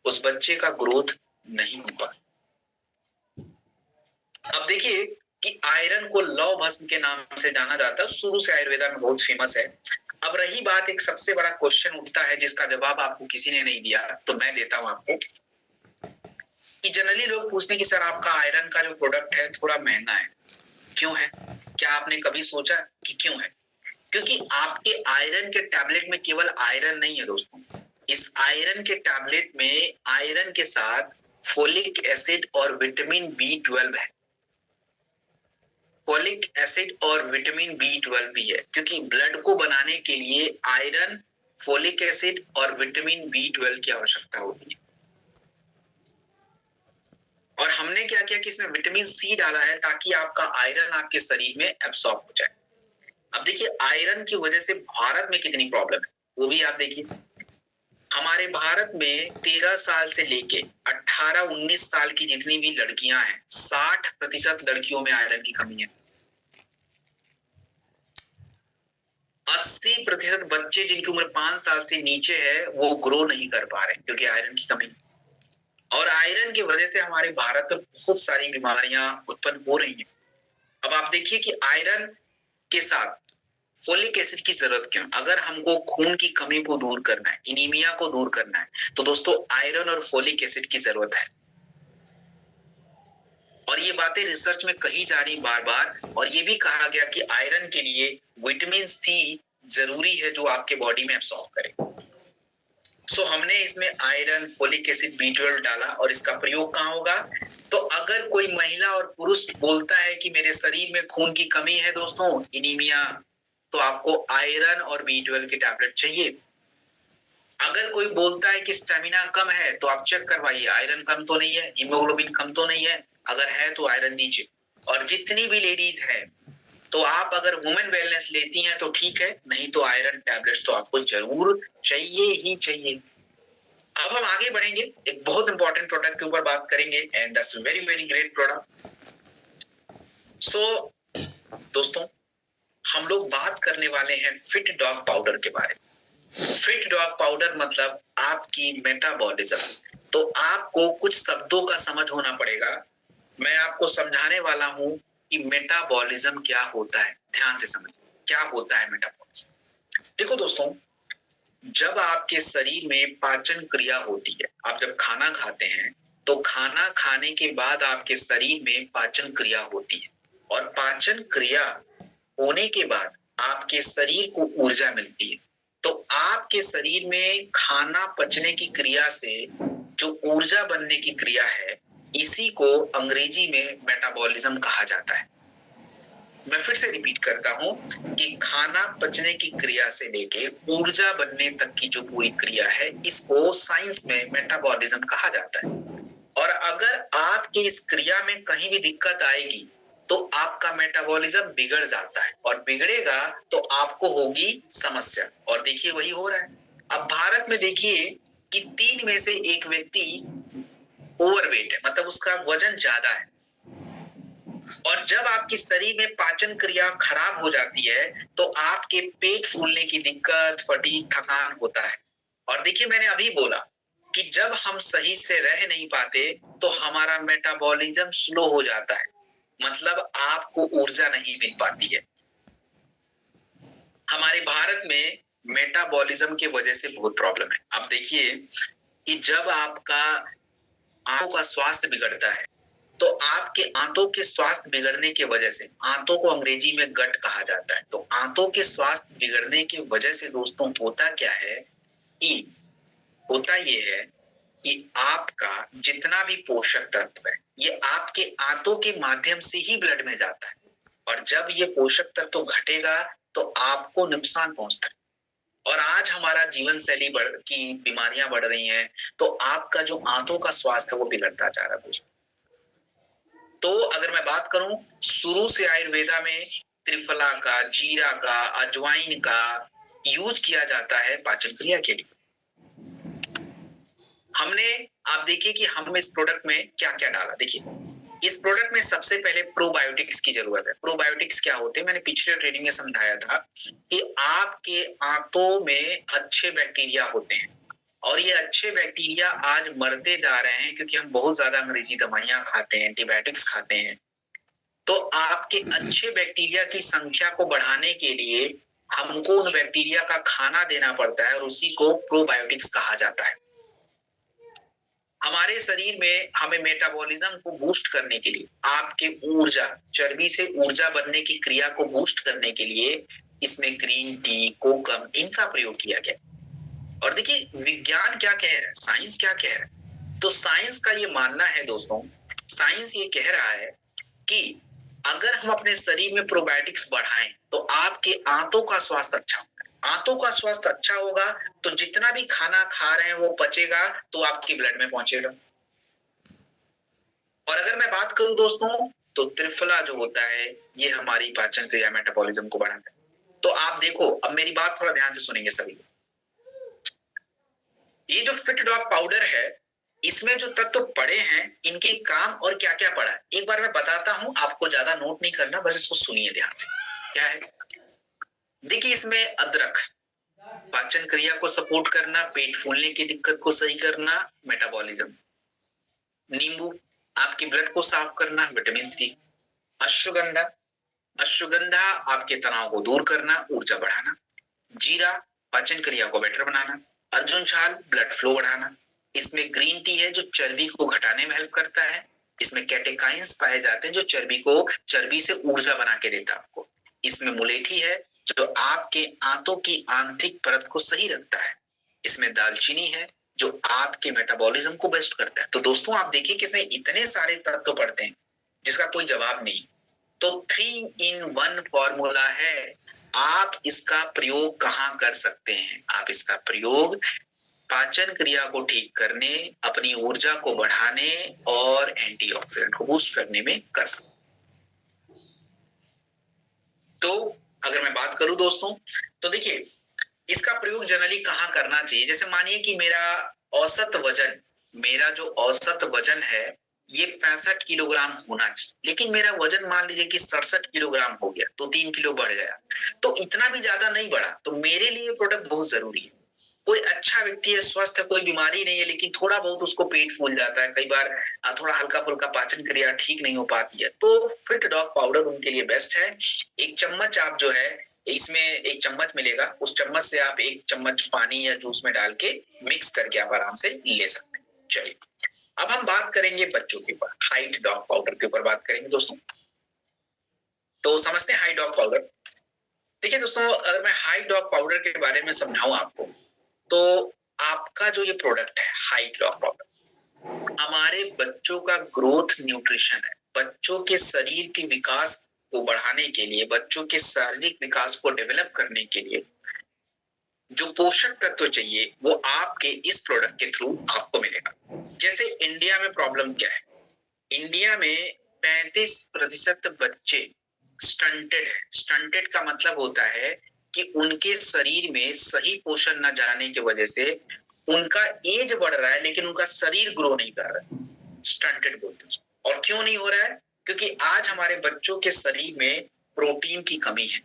उस बच्चे का ग्रोथ नहीं हो पा रहा। अब देखिए कि आयरन को लौह भस्म के नाम से जाना जाता है, शुरू से आयुर्वेदा में बहुत फेमस है। अब रही बात, एक सबसे बड़ा क्वेश्चन उठता है जिसका जवाब आपको किसी ने नहीं दिया, तो मैं देता हूं आपको, कि जनरली लोग पूछते हैं कि सर आपका आयरन का जो प्रोडक्ट है थोड़ा महंगा है, क्यों है? क्या आपने कभी सोचा कि क्यों है? क्योंकि आपके आयरन के टैबलेट में केवल आयरन नहीं है दोस्तों, इस आयरन के टैबलेट में आयरन के साथ फोलिक एसिड और विटामिन B12 है। फोलिक एसिड और विटामिन B12 भी है, क्योंकि ब्लड को बनाने के लिए आयरन, फोलिक एसिड और विटामिन B12 की आवश्यकता होती है। और हमने क्या किया कि इसमें विटामिन C डाला है ताकि आपका आयरन आपके शरीर में एब्सॉर्ब हो जाए। अब देखिए आयरन की वजह से भारत में कितनी प्रॉब्लम है। वो भी आप देखिए। हमारे भारत में 13 साल से लेके 18-19 साल की जितनी भी लड़कियां हैं, 60% लड़कियों में आयरन की कमी है। 80% बच्चे जिनकी उम्र 5 साल से नीचे है वो ग्रो नहीं कर पा रहे क्योंकि आयरन की कमी। और आयरन की वजह से हमारे भारत में बहुत सारी बीमारियां उत्पन्न हो रही हैं। अब आप देखिए कि आयरन के साथ फोलिक एसिड की जरूरत क्यों? अगर हमको खून की कमी को दूर करना है, एनीमिया को दूर करना है, तो दोस्तों आयरन और फोलिक एसिड की जरूरत है। और ये बातें रिसर्च में कही जा रही बार बार, और ये भी कहा गया कि आयरन के लिए विटामिन सी जरूरी है जो आपके बॉडी में एब्सॉर्ब करे। सो हमने इसमें आयरन, फोलिक एसिड, B12 डाला। और इसका प्रयोग कहाँ होगा? तो अगर कोई महिला और पुरुष बोलता है कि मेरे शरीर में खून की कमी है दोस्तों, एनीमिया, तो आपको आयरन और B12 की टैबलेट चाहिए। अगर कोई बोलता है कि स्टेमिना कम है तो आप चेक करवाइए, आयरन कम तो नहीं है, हीमोग्लोबिन कम तो नहीं है, अगर है तो आयरन दीजिए। और जितनी भी लेडीज है, तो आप अगर वुमेन वेलनेस लेती हैं तो ठीक है, नहीं तो आयरन टैबलेट्स तो आपको जरूर चाहिए ही चाहिए। अब हम आगे बढ़ेंगे, एक बहुत इंपॉर्टेंट प्रोडक्ट के ऊपर बात करेंगे, and that's very very great product. So दोस्तों, हम लोग बात करने वाले हैं फिट डॉग पाउडर के बारे में। फिट डॉग पाउडर मतलब आपकी मेटाबॉलिज्म। तो आपको कुछ शब्दों का समझ होना पड़ेगा। मैं आपको समझाने वाला हूं कि मेटाबॉलिज्म क्या होता है। ध्यान से समझिए क्या होता है मेटाबॉलिज्म। देखो दोस्तों, जब आपके शरीर में पाचन क्रिया होती है, आप जब खाना खाते हैं तो खाना खाने के बाद आपके शरीर में पाचन क्रिया होती है, और पाचन क्रिया होने के बाद आपके शरीर को ऊर्जा मिलती है। तो आपके शरीर में खाना पचने की क्रिया से जो ऊर्जा बनने की क्रिया है, इसी को अंग्रेजी में मेटाबॉलिज्म कहा जाता है। मैं फिर से रिपीट करता हूं कि खाना पचने की क्रिया से लेके ऊर्जा बनने तक की जो पूरी क्रिया है, इसको साइंस में मेटाबॉलिज्म कहा जाता है। और अगर आपके इस क्रिया में कहीं भी दिक्कत आएगी तो आपका मेटाबॉलिज्म बिगड़ जाता है, और बिगड़ेगा तो आपको होगी समस्या। और देखिए वही हो रहा है। अब भारत में देखिए कि 3 में से 1 व्यक्ति ओवरवेट है, मतलब उसका वजन ज्यादा है। और जब आपकी शरीर में पाचन क्रिया खराब हो जाती है तो आपके पेट फूलने की दिक्कत, फटीग, थकान होता है। और देखिए मैंने अभी बोला कि जब हम सही से रह नहीं पाते तो हमारा मेटाबॉलिज्म स्लो हो जाता है, मतलब आपको ऊर्जा नहीं मिल पाती है। हमारे भारत में मेटाबॉलिज्म की वजह से बहुत प्रॉब्लम है। आप देखिए कि जब आपका आंतों का स्वास्थ्य बिगड़ता है तो आपके आंतों के स्वास्थ्य बिगड़ने की वजह से, आंतों को अंग्रेजी में गट कहा जाता है, तो आंतों के स्वास्थ्य बिगड़ने की वजह से दोस्तों होता क्या है कि होता ये है कि आपका जितना भी पोषक तत्व है ये आपके आंतों के माध्यम से ही ब्लड में जाता है, और जब ये पोषक तत्व घटेगा तो आपको नुकसान पहुंचता है। और आज हमारा जीवन शैली की बीमारियां बढ़ रही हैं, तो आपका जो आंतों का स्वास्थ्य है वो बिगड़ता जा रहा है दोस्तों। तो अगर मैं बात करूं, शुरू से आयुर्वेदा में त्रिफला का, जीरा का, अजवाइन का यूज किया जाता है पाचन क्रिया के लिए। हमने, आप देखिए कि हम इस प्रोडक्ट में क्या क्या डाला। देखिए इस प्रोडक्ट में सबसे पहले प्रोबायोटिक्स की जरूरत है। प्रोबायोटिक्स क्या होते हैं, मैंने पिछले ट्रेनिंग में समझाया था कि आपके आंतों में अच्छे बैक्टीरिया होते हैं, और ये अच्छे बैक्टीरिया आज मरते जा रहे हैं क्योंकि हम बहुत ज्यादा अंग्रेजी दवाइयां खाते हैं, एंटीबायोटिक्स खाते हैं। तो आपके अच्छे बैक्टीरिया की संख्या को बढ़ाने के लिए हमको उन बैक्टीरिया का खाना देना पड़ता है, और उसी को प्रोबायोटिक्स कहा जाता है। हमारे शरीर में हमें मेटाबॉलिज्म को बूस्ट करने के लिए, आपके ऊर्जा, चर्बी से ऊर्जा बनने की क्रिया को बूस्ट करने के लिए इसमें ग्रीन टी, कोकम, इनका प्रयोग किया गया। और देखिए विज्ञान क्या कह रहा है, साइंस क्या कह रहा है। तो साइंस का ये मानना है दोस्तों, साइंस ये कह रहा है कि अगर हम अपने शरीर में प्रोबायोटिक्स बढ़ाएं तो आपके आंतों का स्वास्थ्य अच्छा होगा। आंतों का स्वास्थ्य अच्छा होगा तो जितना भी खाना खा रहे हैं वो पचेगा, तो आपके ब्लड में पहुंचेगा। और अगर मैं बात करूं दोस्तों, तो त्रिफला जो होता है ये हमारी पाचन क्रिया, मेटाबॉलिज्म को बढ़ाता है। तो आप देखो, अब मेरी बात थोड़ा ध्यान से सुनेंगे सभी। ये जो फिट डॉग पाउडर है, इसमें जो तत्व पड़े हैं, इनके काम और क्या क्या पड़ा है, एक बार मैं बताता हूं, आपको ज्यादा नोट नहीं करना, बस इसको सुनिए ध्यान से। क्या है, देखिए इसमें अदरक पाचन क्रिया को सपोर्ट करना, पेट फूलने की दिक्कत को सही करना, मेटाबॉलिज्म। नींबू आपके ब्लड को साफ करना, विटामिन सी। अश्वगंधा, अश्वगंधा आपके तनाव को दूर करना, ऊर्जा बढ़ाना। जीरा पाचन क्रिया को बेटर बनाना। अर्जुन छाल ब्लड फ्लो बढ़ाना। इसमें ग्रीन टी है जो चर्बी को घटाने में हेल्प करता है। इसमें कैटेकाइंस पाए जाते हैं जो चर्बी से ऊर्जा बना के देता है आपको। इसमें मुलेठी है जो आपके आंतों की आंतरिक परत को सही रखता है। इसमें दालचीनी है जो आपके मेटाबॉलिज्म को बेस्ट करता है। तो दोस्तों आप देखिए कि इसमें इतने सारे तत्व पड़ते हैं जिसका कोई जवाब नहीं। तो 3-in-1 फॉर्मूला है। आप इसका प्रयोग कहाँ कर सकते हैं? आप इसका प्रयोग पाचन क्रिया को ठीक करने, अपनी ऊर्जा को बढ़ाने और एंटीऑक्सीडेंट को बूस्ट करने में कर सकते हैं। तो अगर मैं बात करूं दोस्तों, तो देखिए इसका प्रयोग जनरली कहाँ करना चाहिए? जैसे मानिए कि मेरा जो औसत वजन है ये 65 किलोग्राम होना चाहिए, लेकिन मेरा वजन मान लीजिए कि 67 किलोग्राम हो गया, तो 3 किलो बढ़ गया। तो इतना भी ज्यादा नहीं बढ़ा, तो मेरे लिए प्रोडक्ट बहुत जरूरी है। कोई अच्छा व्यक्ति है, स्वस्थ है, कोई बीमारी नहीं है, लेकिन थोड़ा बहुत उसको पेट फूल जाता है, कई बार थोड़ा हल्का फुल्का पाचन क्रिया ठीक नहीं हो पाती है, तो फिट डॉग पाउडर उनके लिए बेस्ट है। एक चम्मच आप जो है, इसमें एक चम्मच मिलेगा, उस चम्मच से आप एक चम्मच पानी या जूस में डाल के मिक्स करके आप आराम से ले सकते हैं। चलिए अब हम बात करेंगे बच्चों के ऊपर, हाइट डॉग पाउडर के ऊपर बात करेंगे दोस्तों। तो समझते हैं हाइट डॉग पाउडर। देखिए दोस्तों, अगर मैं हाइट डॉग पाउडर के बारे में समझाऊं आपको, तो आपका जो ये प्रोडक्ट है हाइट डॉग पाउडर, हमारे बच्चों का ग्रोथ न्यूट्रिशन है। बच्चों के शरीर के विकास को बढ़ाने के लिए, बच्चों के शारीरिक विकास को डेवलप करने के लिए जो पोषक तत्व चाहिए वो आपके इस प्रोडक्ट के थ्रू आपको मिलेगा। जैसे इंडिया में प्रॉब्लम क्या है, इंडिया में 35% बच्चे स्टंटेड है। स्टंटेड का मतलब होता है कि उनके शरीर में सही पोषण न जाने की वजह से उनका एज बढ़ रहा है लेकिन उनका शरीर ग्रो नहीं कर रहा है, स्टंटेड बोलते हैं। और क्यों नहीं हो रहा है? क्योंकि आज हमारे बच्चों के शरीर में प्रोटीन की कमी है।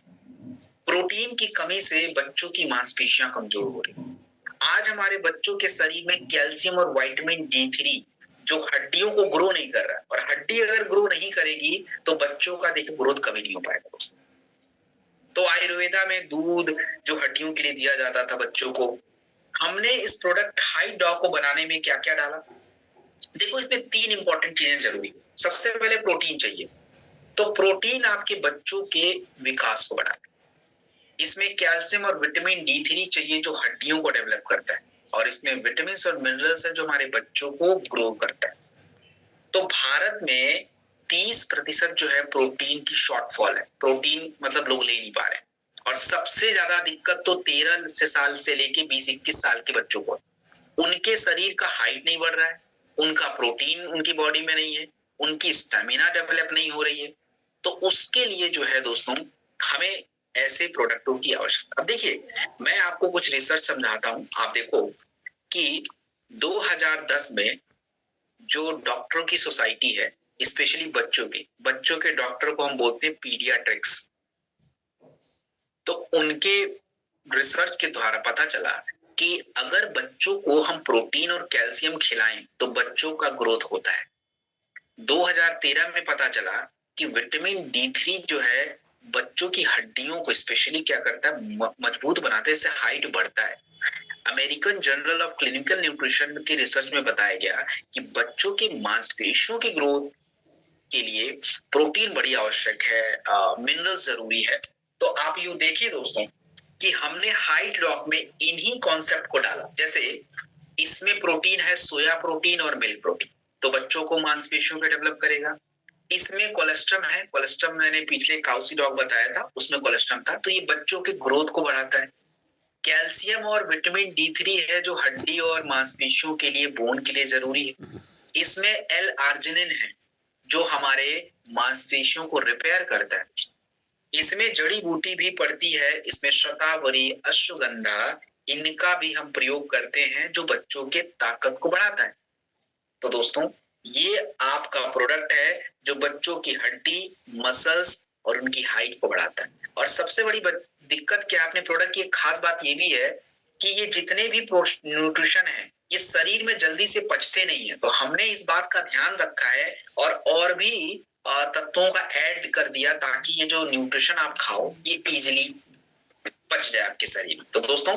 प्रोटीन की कमी से बच्चों की मांसपेशियां कमजोर हो रही हैं। आज हमारे बच्चों के शरीर में कैल्शियम और विटामिन D3 जो हड्डियों को ग्रो नहीं कर रहा है, और हड्डी अगर ग्रो नहीं करेगी तो बच्चों का देखिए ग्रोथ कभी नहीं हो पाएगा दोस्तों। तो आयुर्वेदा में दूध जो हड्डियों के लिए दिया जाता था बच्चों को, हमने इस प्रोडक्ट हाइट डॉग को बनाने में क्या क्या डाला? देखो इसमें 3 इंपॉर्टेंट चीजें जरूरी। सबसे पहले प्रोटीन चाहिए, तो प्रोटीन आपके बच्चों के विकास को बढ़ाता है। इसमें कैल्शियम और विटामिन D3 चाहिए जो हड्डियों को डेवलप करता है, और इसमें विटामिन और मिनरल्स है जो हमारे बच्चों को ग्रो करता है। तो भारत में 30% जो है प्रोटीन की शॉर्टफॉल है, प्रोटीन मतलब लोग ले नहीं पा रहे हैं। और सबसे ज्यादा दिक्कत तो 13 साल से लेके 20-21 साल के बच्चों को, उनके शरीर का हाइट नहीं बढ़ रहा है, उनका प्रोटीन उनकी बॉडी में नहीं है, उनकी स्टेमिना डेवलप नहीं हो रही है। तो उसके लिए जो है दोस्तों, हमें ऐसे प्रोडक्टों की आवश्यकता। अब देखिए मैं आपको कुछ रिसर्च समझाता हूं। आप देखो कि 2010 में जो डॉक्टरों की सोसाइटी है, स्पेशली बच्चों के डॉक्टर को हम बोलते हैं पीडियाट्रिक्स, तो उनके रिसर्च के द्वारा पता चला कि अगर बच्चों को हम प्रोटीन और कैल्शियम खिलाएं तो बच्चों का ग्रोथ होता है। 2013 में पता चला कि विटामिन D3 जो है बच्चों की हड्डियों को स्पेशली क्या करता है, मजबूत बनाते हैं, इससे हाइट बढ़ता है। American journal of clinical nutrition की रिसर्च में बताया गया कि बच्चों की मांसपेशियों की ग्रोथ के लिए प्रोटीन बड़ी आवश्यक है, मिनरल्स जरूरी है। तो आप यूं देखिए दोस्तों कि हमने हाइट डॉग में इन्हीं कॉन्सेप्ट को डाला। जैसे इसमें प्रोटीन है, सोया प्रोटीन और मिल्क प्रोटीन, तो बच्चों को मांसपेशियों को डेवलप करेगा। इसमें कोलेस्ट्रम है, कोलेस्ट्रम मैंने पिछले काउसी डॉग बताया था, उसमें कोलेस्ट्रम था, तो ये बच्चों के ग्रोथ को बढ़ाता है। कैल्शियम और विटामिन D3 है जो हड्डी और मांसपेशियों के लिए, बोन के लिए जरूरी है। इसमें L-आर्जिनिन है जो हमारे मांसपेशियों को रिपेयर करता है। इसमें जड़ी बूटी भी पड़ती है, इसमें शतावरी, अश्वगंधा, इनका भी हम प्रयोग करते हैं जो बच्चों के ताकत को बढ़ाता है। तो दोस्तों ये आपका प्रोडक्ट है जो बच्चों की हड्डी, मसल्स और उनकी हाइट को बढ़ाता है। और सबसे बड़ी दिक्कत क्या है अपने प्रोडक्ट की, एक खास बात ये भी है कि ये जितने भी न्यूट्रिशन है ये शरीर में जल्दी से पचते नहीं है। तो हमने इस बात का ध्यान रखा है और भी तत्वों का ऐड कर दिया ताकि ये जो न्यूट्रिशन आप खाओ ये इजीली पच जाए आपके शरीर में। तो दोस्तों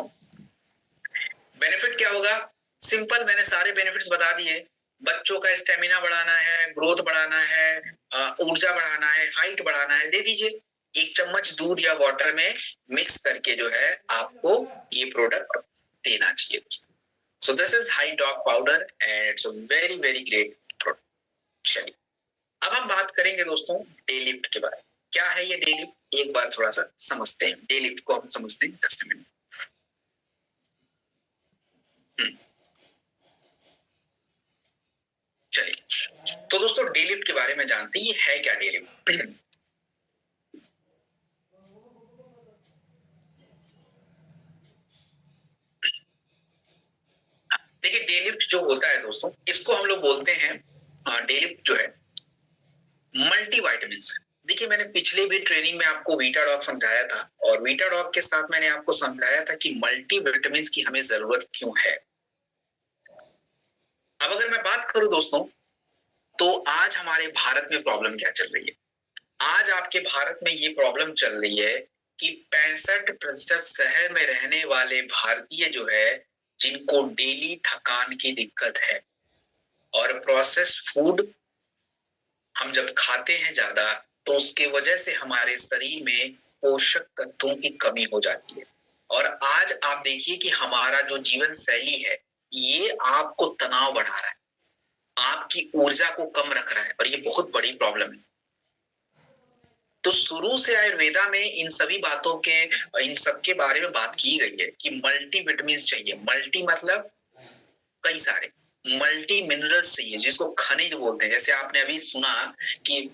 बेनिफिट क्या होगा? सिंपल, मैंने सारे बेनिफिट्स बता दिए। बच्चों का स्टेमिना बढ़ाना है, ग्रोथ बढ़ाना है, ऊर्जा बढ़ाना है, हाइट बढ़ाना है, दे दीजिए। 1 चम्मच दूध या वाटर में मिक्स करके जो है आपको ये प्रोडक्ट देना चाहिए। So this is high dog powder and it's very very great product. चलिए अब हम बात करेंगे दोस्तों डे लिफ्ट के बारे में। क्या है ये डे लिफ्ट, एक बार थोड़ा सा समझते हैं। डे लिफ्ट को हम समझते हैं जस्ट मिनट। चलिए तो दोस्तों डे लिफ्ट के बारे में जानते हैं, ये है क्या डे लिफ्ट। देखिए डे लिफ्ट जो होता है दोस्तों, इसको हम लोग बोलते हैं डे लिफ्ट जो है मल्टी वाइटामिन है। देखिए मैंने पिछले भी ट्रेनिंग में आपको वीटा डॉग समझाया था और वीटा डॉग के साथ मैंने आपको समझाया था कि मल्टी विटामिन की हमें जरूरत क्यों है। अब अगर मैं बात करूं दोस्तों तो आज हमारे भारत में प्रॉब्लम क्या चल रही है? आज आपके भारत में ये प्रॉब्लम चल रही है कि 65% शहर में रहने वाले भारतीय जो है जिनको डेली थकान की दिक्कत है और प्रोसेस्ड फूड हम जब खाते हैं ज्यादा तो उसके वजह से हमारे शरीर में पोषक तत्वों की कमी हो जाती है। और आज आप देखिए कि हमारा जो जीवन शैली है ये आपको तनाव बढ़ा रहा है, आपकी ऊर्जा को कम रख रहा है और ये बहुत बड़ी प्रॉब्लम है। तो शुरू से आयुर्वेदा में इन सभी बातों के, इन सब के बारे में बात की गई है कि मल्टी विटामिन चाहिए। मल्टी मतलब कई सारे, मल्टी मिनरल्स चाहिए जिसको खनिज बोलते हैं। जैसे आपने अभी सुना कि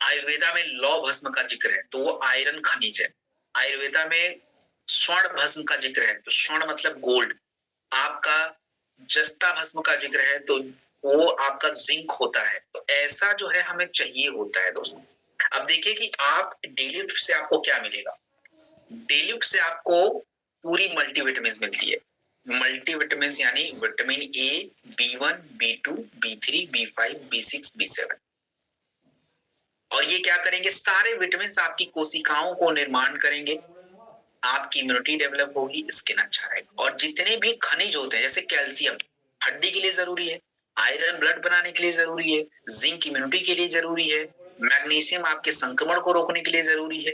आयुर्वेदा में लौ भस्म का जिक्र है तो वो आयरन खनिज है। आयुर्वेदा में स्वर्ण भस्म का जिक्र है तो स्वर्ण मतलब गोल्ड। आपका जस्ता भस्म का जिक्र है तो वो आपका जिंक होता है। तो ऐसा जो है हमें चाहिए होता है दोस्तों। अब देखिए कि आप डेलिफ्ट से आपको क्या मिलेगा। डेलिफ्ट से आपको पूरी मल्टीविटामिन मिलती है। मल्टीविटामिन यानी vitamin A, B1, B2, B3, B5, B6, B7। और ये क्या करेंगे, सारे विटामिन आपकी कोशिकाओं को निर्माण करेंगे, आपकी इम्यूनिटी डेवलप होगी, स्किन अच्छा रहेगा। और जितने भी खनिज होते हैं जैसे कैल्शियम हड्डी के लिए जरूरी है, आयरन ब्लड बनाने के लिए जरूरी है, जिंक इम्यूनिटी के लिए जरूरी है, मैग्नीशियम आपके संक्रमण को रोकने के लिए जरूरी है।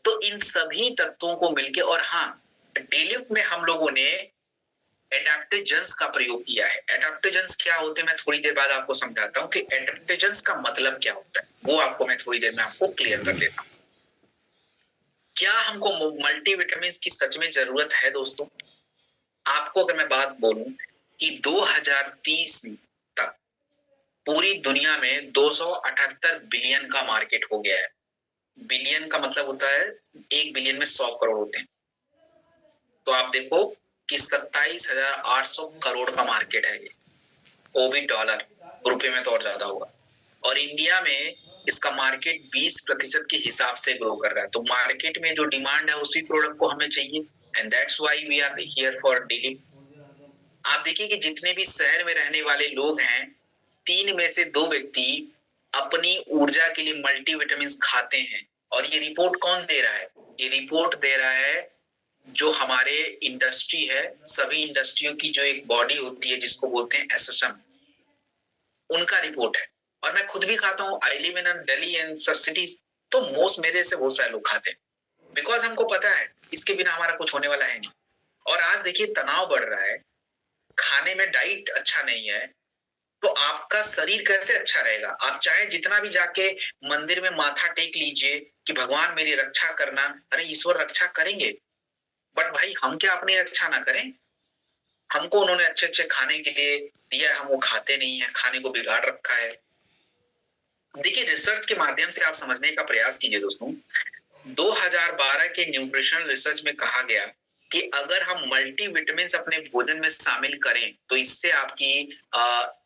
तो इन सभी तत्वों को मिलके, और हाँ डेलिफ्ट में हम लोगों ने एडेप्टोजेंस का प्रयोग किया है। एडेप्टोजेंस क्या होते हैं मैं थोड़ी देर बाद आपको समझाता हूँ कि एडेप्टोजेंस का मतलब क्या होता है, वो आपको मैं थोड़ी देर में आपको क्लियर कर देता हूँ। क्या हमको मल्टीविटामिन की सच में जरूरत है दोस्तों? आपको अगर मैं बात बोलूं कि 2030 तक पूरी दुनिया में 278 बिलियन का मार्केट हो गया है। बिलियन का मतलब होता है 1 बिलियन में 100 करोड़ होते हैं। तो आप देखो कि 27,800 करोड़ का मार्केट है ये, वो भी डॉलर, रुपए में तो और ज्यादा होगा। और इंडिया में इसका मार्केट 20% के हिसाब से ग्रो कर रहा है। तो मार्केट में जो डिमांड है उसी प्रोडक्ट को हमें चाहिए and that's why we are here for dealing. आप देखिए कि जितने भी शहर में रहने वाले लोग हैं 3 में से 2 व्यक्ति अपनी ऊर्जा के लिए मल्टीविटामिन खाते हैं। और ये रिपोर्ट कौन दे रहा है? ये रिपोर्ट दे रहा है जो हमारे इंडस्ट्री है, सभी इंडस्ट्रियों की जो एक बॉडी होती है जिसको बोलते हैं एसोचैम, उनका रिपोर्ट है। और मैं खुद भी खाता हूँ, I live in Delhi and सब सिटीज, तो मोस्ट मेरे से बहुत सारे लोग खाते हैं बिकॉज हमको पता है इसके बिना हमारा कुछ होने वाला है नहीं। और आज देखिए तनाव बढ़ रहा है, खाने में डाइट अच्छा नहीं है, तो आपका शरीर कैसे अच्छा रहेगा? आप चाहे जितना भी जाके मंदिर में माथा टेक लीजिए कि भगवान मेरी रक्षा करना, अरे ईश्वर रक्षा करेंगे, बट भाई हम क्या अपनी रक्षा ना करें? हमको उन्होंने अच्छे अच्छे खाने के लिए दिया है, हम वो खाते नहीं है, खाने को बिगाड़ रखा है। देखिए रिसर्च के माध्यम से आप समझने का प्रयास कीजिए दोस्तों। 2012 के न्यूट्रिशनल रिसर्च में कहा गया कि अगर हम मल्टीविटामिन अपने भोजन में शामिल करें तो इससे आपकी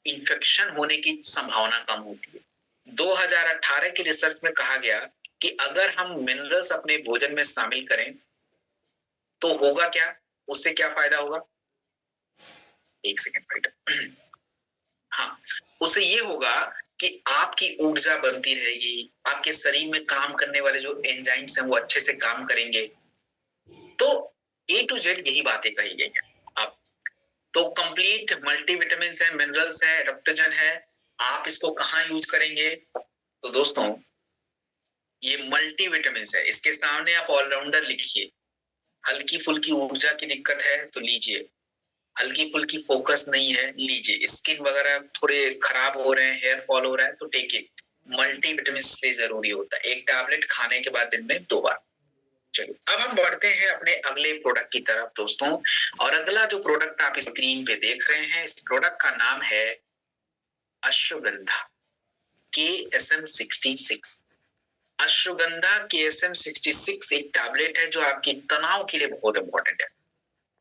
इन्फेक्शन होने की संभावना कम होती है। 2018 की रिसर्च में कहा गया कि अगर हम मिनरल्स अपने भोजन में शामिल करें तो होगा क्या, उससे क्या फायदा होगा, एक सेकेंड बेटा। हाँ, उससे ये होगा कि आपकी ऊर्जा बनती रहेगी, आपके शरीर में काम करने वाले जो एंजाइम्स हैं वो अच्छे से काम करेंगे। तो ए टू जेड यही बातें कही गई है। अब तो कंप्लीट मल्टीविटामिन है, मिनरल्स है, एडेप्टोजन है, आप इसको कहाँ यूज करेंगे? तो दोस्तों ये मल्टीविटामिन है, इसके सामने आप ऑलराउंडर लिखिए। हल्की फुल्की ऊर्जा की दिक्कत है तो लीजिए, हल्की फुल्की फोकस नहीं है लीजिए, स्किन वगैरह थोड़े खराब हो रहे हैं, हेयर फॉल हो रहा है तो टेक इट। मल्टीविटामिन इसलिए जरूरी होता है, एक टैबलेट खाने के बाद दिन में 2 बार। चलिए अब हम बढ़ते हैं अपने अगले प्रोडक्ट की तरफ दोस्तों, और अगला जो प्रोडक्ट आप स्क्रीन पे देख रहे हैं, इस प्रोडक्ट का नाम है अश्वगंधा KSM-66। अश्वगंधा KSM-66 एक टैबलेट है जो आपकी तनाव के लिए बहुत इंपॉर्टेंट है,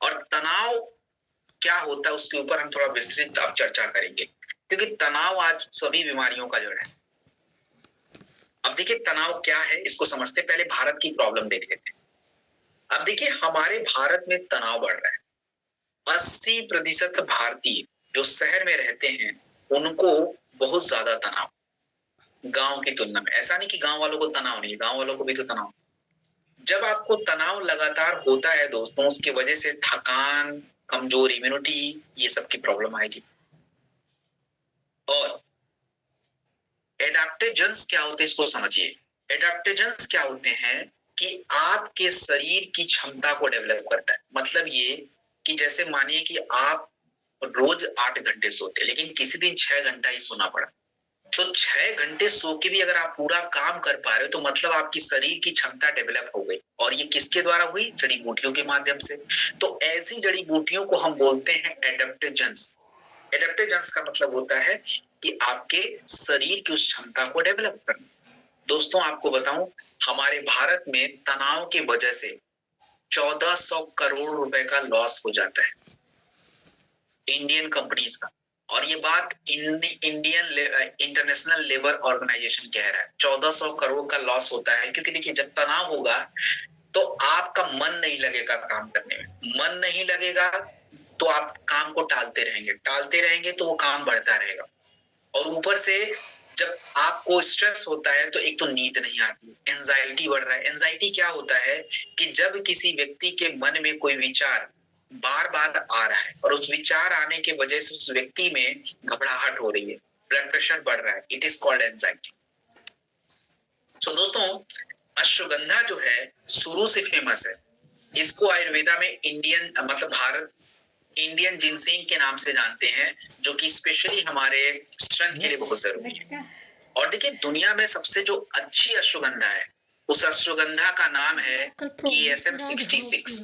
और तनाव क्या होता है उसके ऊपर हम थोड़ा विस्तृत अब चर्चा करेंगे, क्योंकि तनाव आज सभी बीमारियों का जड़ है। अब देखिए तनाव क्या है इसको समझते, पहले भारत की प्रॉब्लम देख लेते हैं। अब देखिए हमारे भारत में तनाव बढ़ रहा है। 80% भारतीय जो शहर में रहते हैं उनको बहुत ज्यादा तनाव, गांव की तुलना में। ऐसा नहीं कि गांव वालों को तनाव नहीं, गांव वालों को भी तो तनाव। जब आपको तनाव लगातार होता है दोस्तों, उसकी वजह से थकान, कमजोर इम्यूनिटी, ये सब की प्रॉब्लम आएगी। और एडेप्टोजेंस क्या होते हैं इसको समझिए। एडेप्टोजेंस क्या होते हैं कि आपके शरीर की क्षमता को डेवलप करता है। मतलब ये कि जैसे मानिए कि आप रोज 8 घंटे सोते, लेकिन किसी दिन 6 घंटा ही सोना पड़ा, तो 6 घंटे सो के भी अगर आप पूरा काम कर पा रहे हो तो मतलब आपकी शरीर की क्षमता डेवलप हो गई। और ये किसके द्वारा हुई? जड़ी बूटियों के माध्यम से। तो ऐसी जड़ी बूटियों को हम बोलते हैं एडेप्टोजेंस। एडेप्टोजेंस का मतलब होता है कि आपके शरीर की उस क्षमता को डेवलप करना। दोस्तों आपको बताऊं, हमारे भारत में तनाव की वजह से 1400 करोड़ रुपए का लॉस हो जाता है इंडियन कंपनीज का। और ये बात इंडियन इंटरनेशनल लेबर ऑर्गेनाइजेशन कह रहा है। 1400 करोड़ का लॉस होता है, क्योंकि देखिए जब तनाव होगा तो आपका मन नहीं लगेगा काम करने में। मन नहीं लगेगा तो आप काम को टालते रहेंगे तो वो काम बढ़ता रहेगा। और ऊपर से जब आपको स्ट्रेस होता है तो एक तो नींद नहीं आती, एंजाइटी बढ़ रहा है। एंजाइटी क्या होता है कि जब किसी व्यक्ति के मन में कोई विचार बार बार आ रहा है और उस विचार आने के वजह से उस व्यक्ति में घबराहट हो रही है, ब्लड प्रेशर बढ़ रहा है, इट इज कॉल्ड एंजाइटी। सो दोस्तों अश्वगंधा जो है शुरू से फेमस है। इसको आयुर्वेदा में इंडियन मतलब भारत इंडियन जिनसेंग के नाम से जानते हैं, जो कि स्पेशली हमारे स्ट्रेंथ के लिए बहुत जरूरी है। और देखिए दुनिया में सबसे जो अच्छी अश्वगंधा है उस अश्वगंधा का नाम है KSM-66।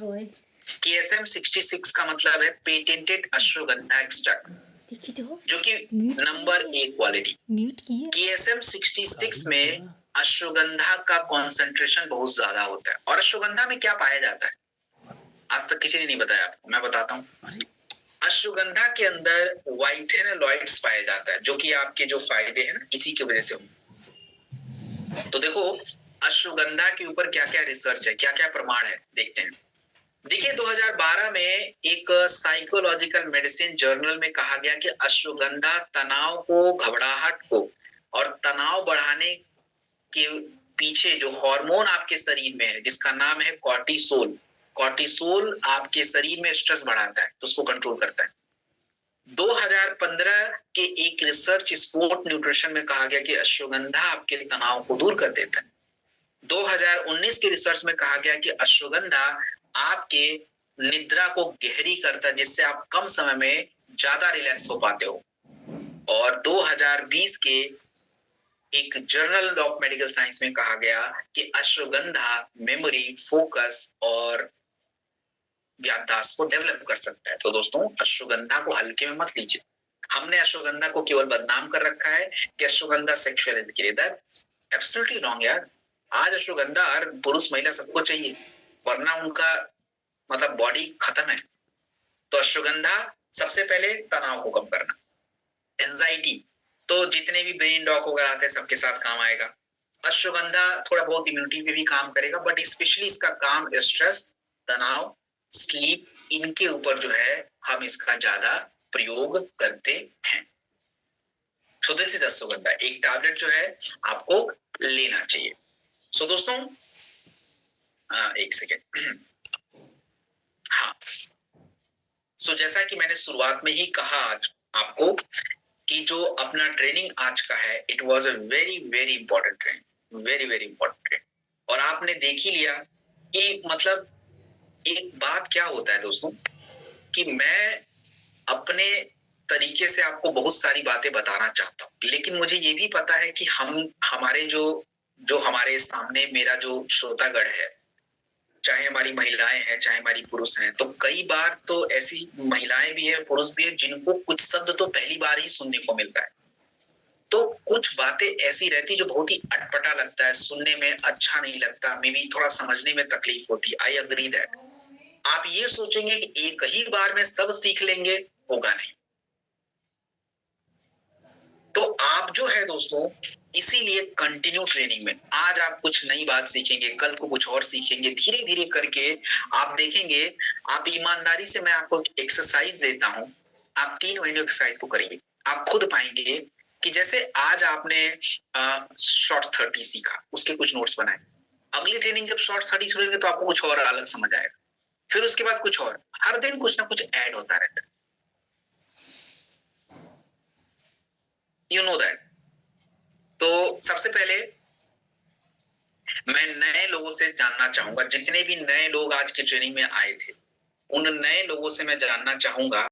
KSM-66 का मतलब है पेटेंटेड अश्वगंधा एक्सट्रैक्ट, जो कि नंबर 1 क्वालिटी। KSM-66 में अश्वगंधा का कॉन्सेंट्रेशन बहुत ज्यादा होता है। और अश्वगंधा में क्या पाया जाता है आज तक किसी ने नहीं बताया आपको, मैं बताता हूँ। अश्वगंधा के अंदर वाइथेनोलॉइड्स पाया जाता है, जो कि आपके जो फायदे हैं ना इसी की वजह से होंगे। तो देखो अश्वगंधा के ऊपर क्या क्या रिसर्च है, क्या क्या प्रमाण है, देखते हैं। देखिए 2012 में एक साइकोलॉजिकल मेडिसिन जर्नल में कहा गया कि अश्वगंधा तनाव को, घबराहट को और तनाव बढ़ाने के पीछे जो हार्मोन आपके शरीर में है जिसका नाम है कॉर्टिसोल, कॉर्टिसोल आपके शरीर में स्ट्रेस बढ़ाता है तो उसको कंट्रोल करता है। 2015 के एक रिसर्च स्पोर्ट न्यूट्रिशन में कहा गया कि अश्वगंधा आपके तनाव को दूर कर देता है। 2019 के रिसर्च में कहा गया कि अश्वगंधा आपके निद्रा को गहरी करता है, जिससे आप कम समय में ज्यादा रिलैक्स हो पाते हो। और 2020 के एक जर्नल ऑफ मेडिकल साइंस में कहा गया कि अश्वगंधा मेमोरी, फोकस और याददाश्त को डेवलप कर सकता है। तो दोस्तों अश्वगंधा को हल्के में मत लीजिए। हमने अश्वगंधा को केवल बदनाम कर रखा है कि अश्वगंधा सेक्सुअल हेल्थ के लिए, दैट्स एब्सोल्युटली रॉन्ग यार। आज अश्वगंधा हर पुरुष महिला सबको चाहिए, वरना उनका मतलब बॉडी खत्म है। तो अश्वगंधा सबसे पहले तनाव को कम करना, एंजाइटी, तो जितने भी ब्रेन डॉक वगैरह आते हैं सबके साथ काम आएगा। अश्वगंधा थोड़ा बहुत इम्यूनिटी पे भी काम करेगा, बट स्पेशली इसका काम स्ट्रेस, तनाव, स्लीप, इनके ऊपर जो है हम इसका ज्यादा प्रयोग करते हैं। So this is ashwagandha. एक टैबलेट जो है आपको लेना चाहिए। सो दोस्तों एक सेकेंड। हाँ, सो जैसा कि मैंने शुरुआत में ही कहा आज आपको कि जो अपना ट्रेनिंग आज का है, it was a very very important training, very very important training. और आपने देख ही लिया कि मतलब एक बात क्या होता है दोस्तों, कि मैं अपने तरीके से आपको बहुत सारी बातें बताना चाहता हूँ, लेकिन मुझे ये भी पता है कि हमारे जो हमारे सामने मेरा जो श्रोतागण है, चाहे हमारी महिलाएं हैं चाहे हमारी पुरुष हैं, तो कई बार तो ऐसी महिलाएं भी है, पुरुष भी है, जिनको कुछ शब्द तो पहली बार ही सुनने को मिलता है। तो कुछ बातें ऐसी रहती जो बहुत ही अटपटा लगता है, सुनने में अच्छा नहीं लगता, मे बी थोड़ा समझने में तकलीफ होती है। I agree that. आप ये सोचेंगे कि एक ही बार में सब सीख लेंगे, होगा नहीं। तो आप जो है दोस्तों, इसीलिए कंटिन्यू ट्रेनिंग में आज आप कुछ नई बात सीखेंगे, कल को कुछ और सीखेंगे, धीरे धीरे करके आप देखेंगे। आप ईमानदारी से मैं आपको एक्सरसाइज देता हूं, आप 3 महीने एक्सरसाइज को करिए, आप खुद पाएंगे कि जैसे आज आपने शॉर्ट 30 सीखा, उसके कुछ नोट्स बनाए, अगली ट्रेनिंग जब शॉर्ट 30 सुनेंगे तो आपको कुछ और अलग समझ आएगा, फिर उसके बाद कुछ और, हर दिन कुछ ना कुछ ऐड होता रहता है। You know that. तो सबसे पहले मैं नए लोगों से जानना चाहूंगा, जितने भी नए लोग आज की ट्रेनिंग में आए थे, उन नए लोगों से मैं जानना चाहूंगा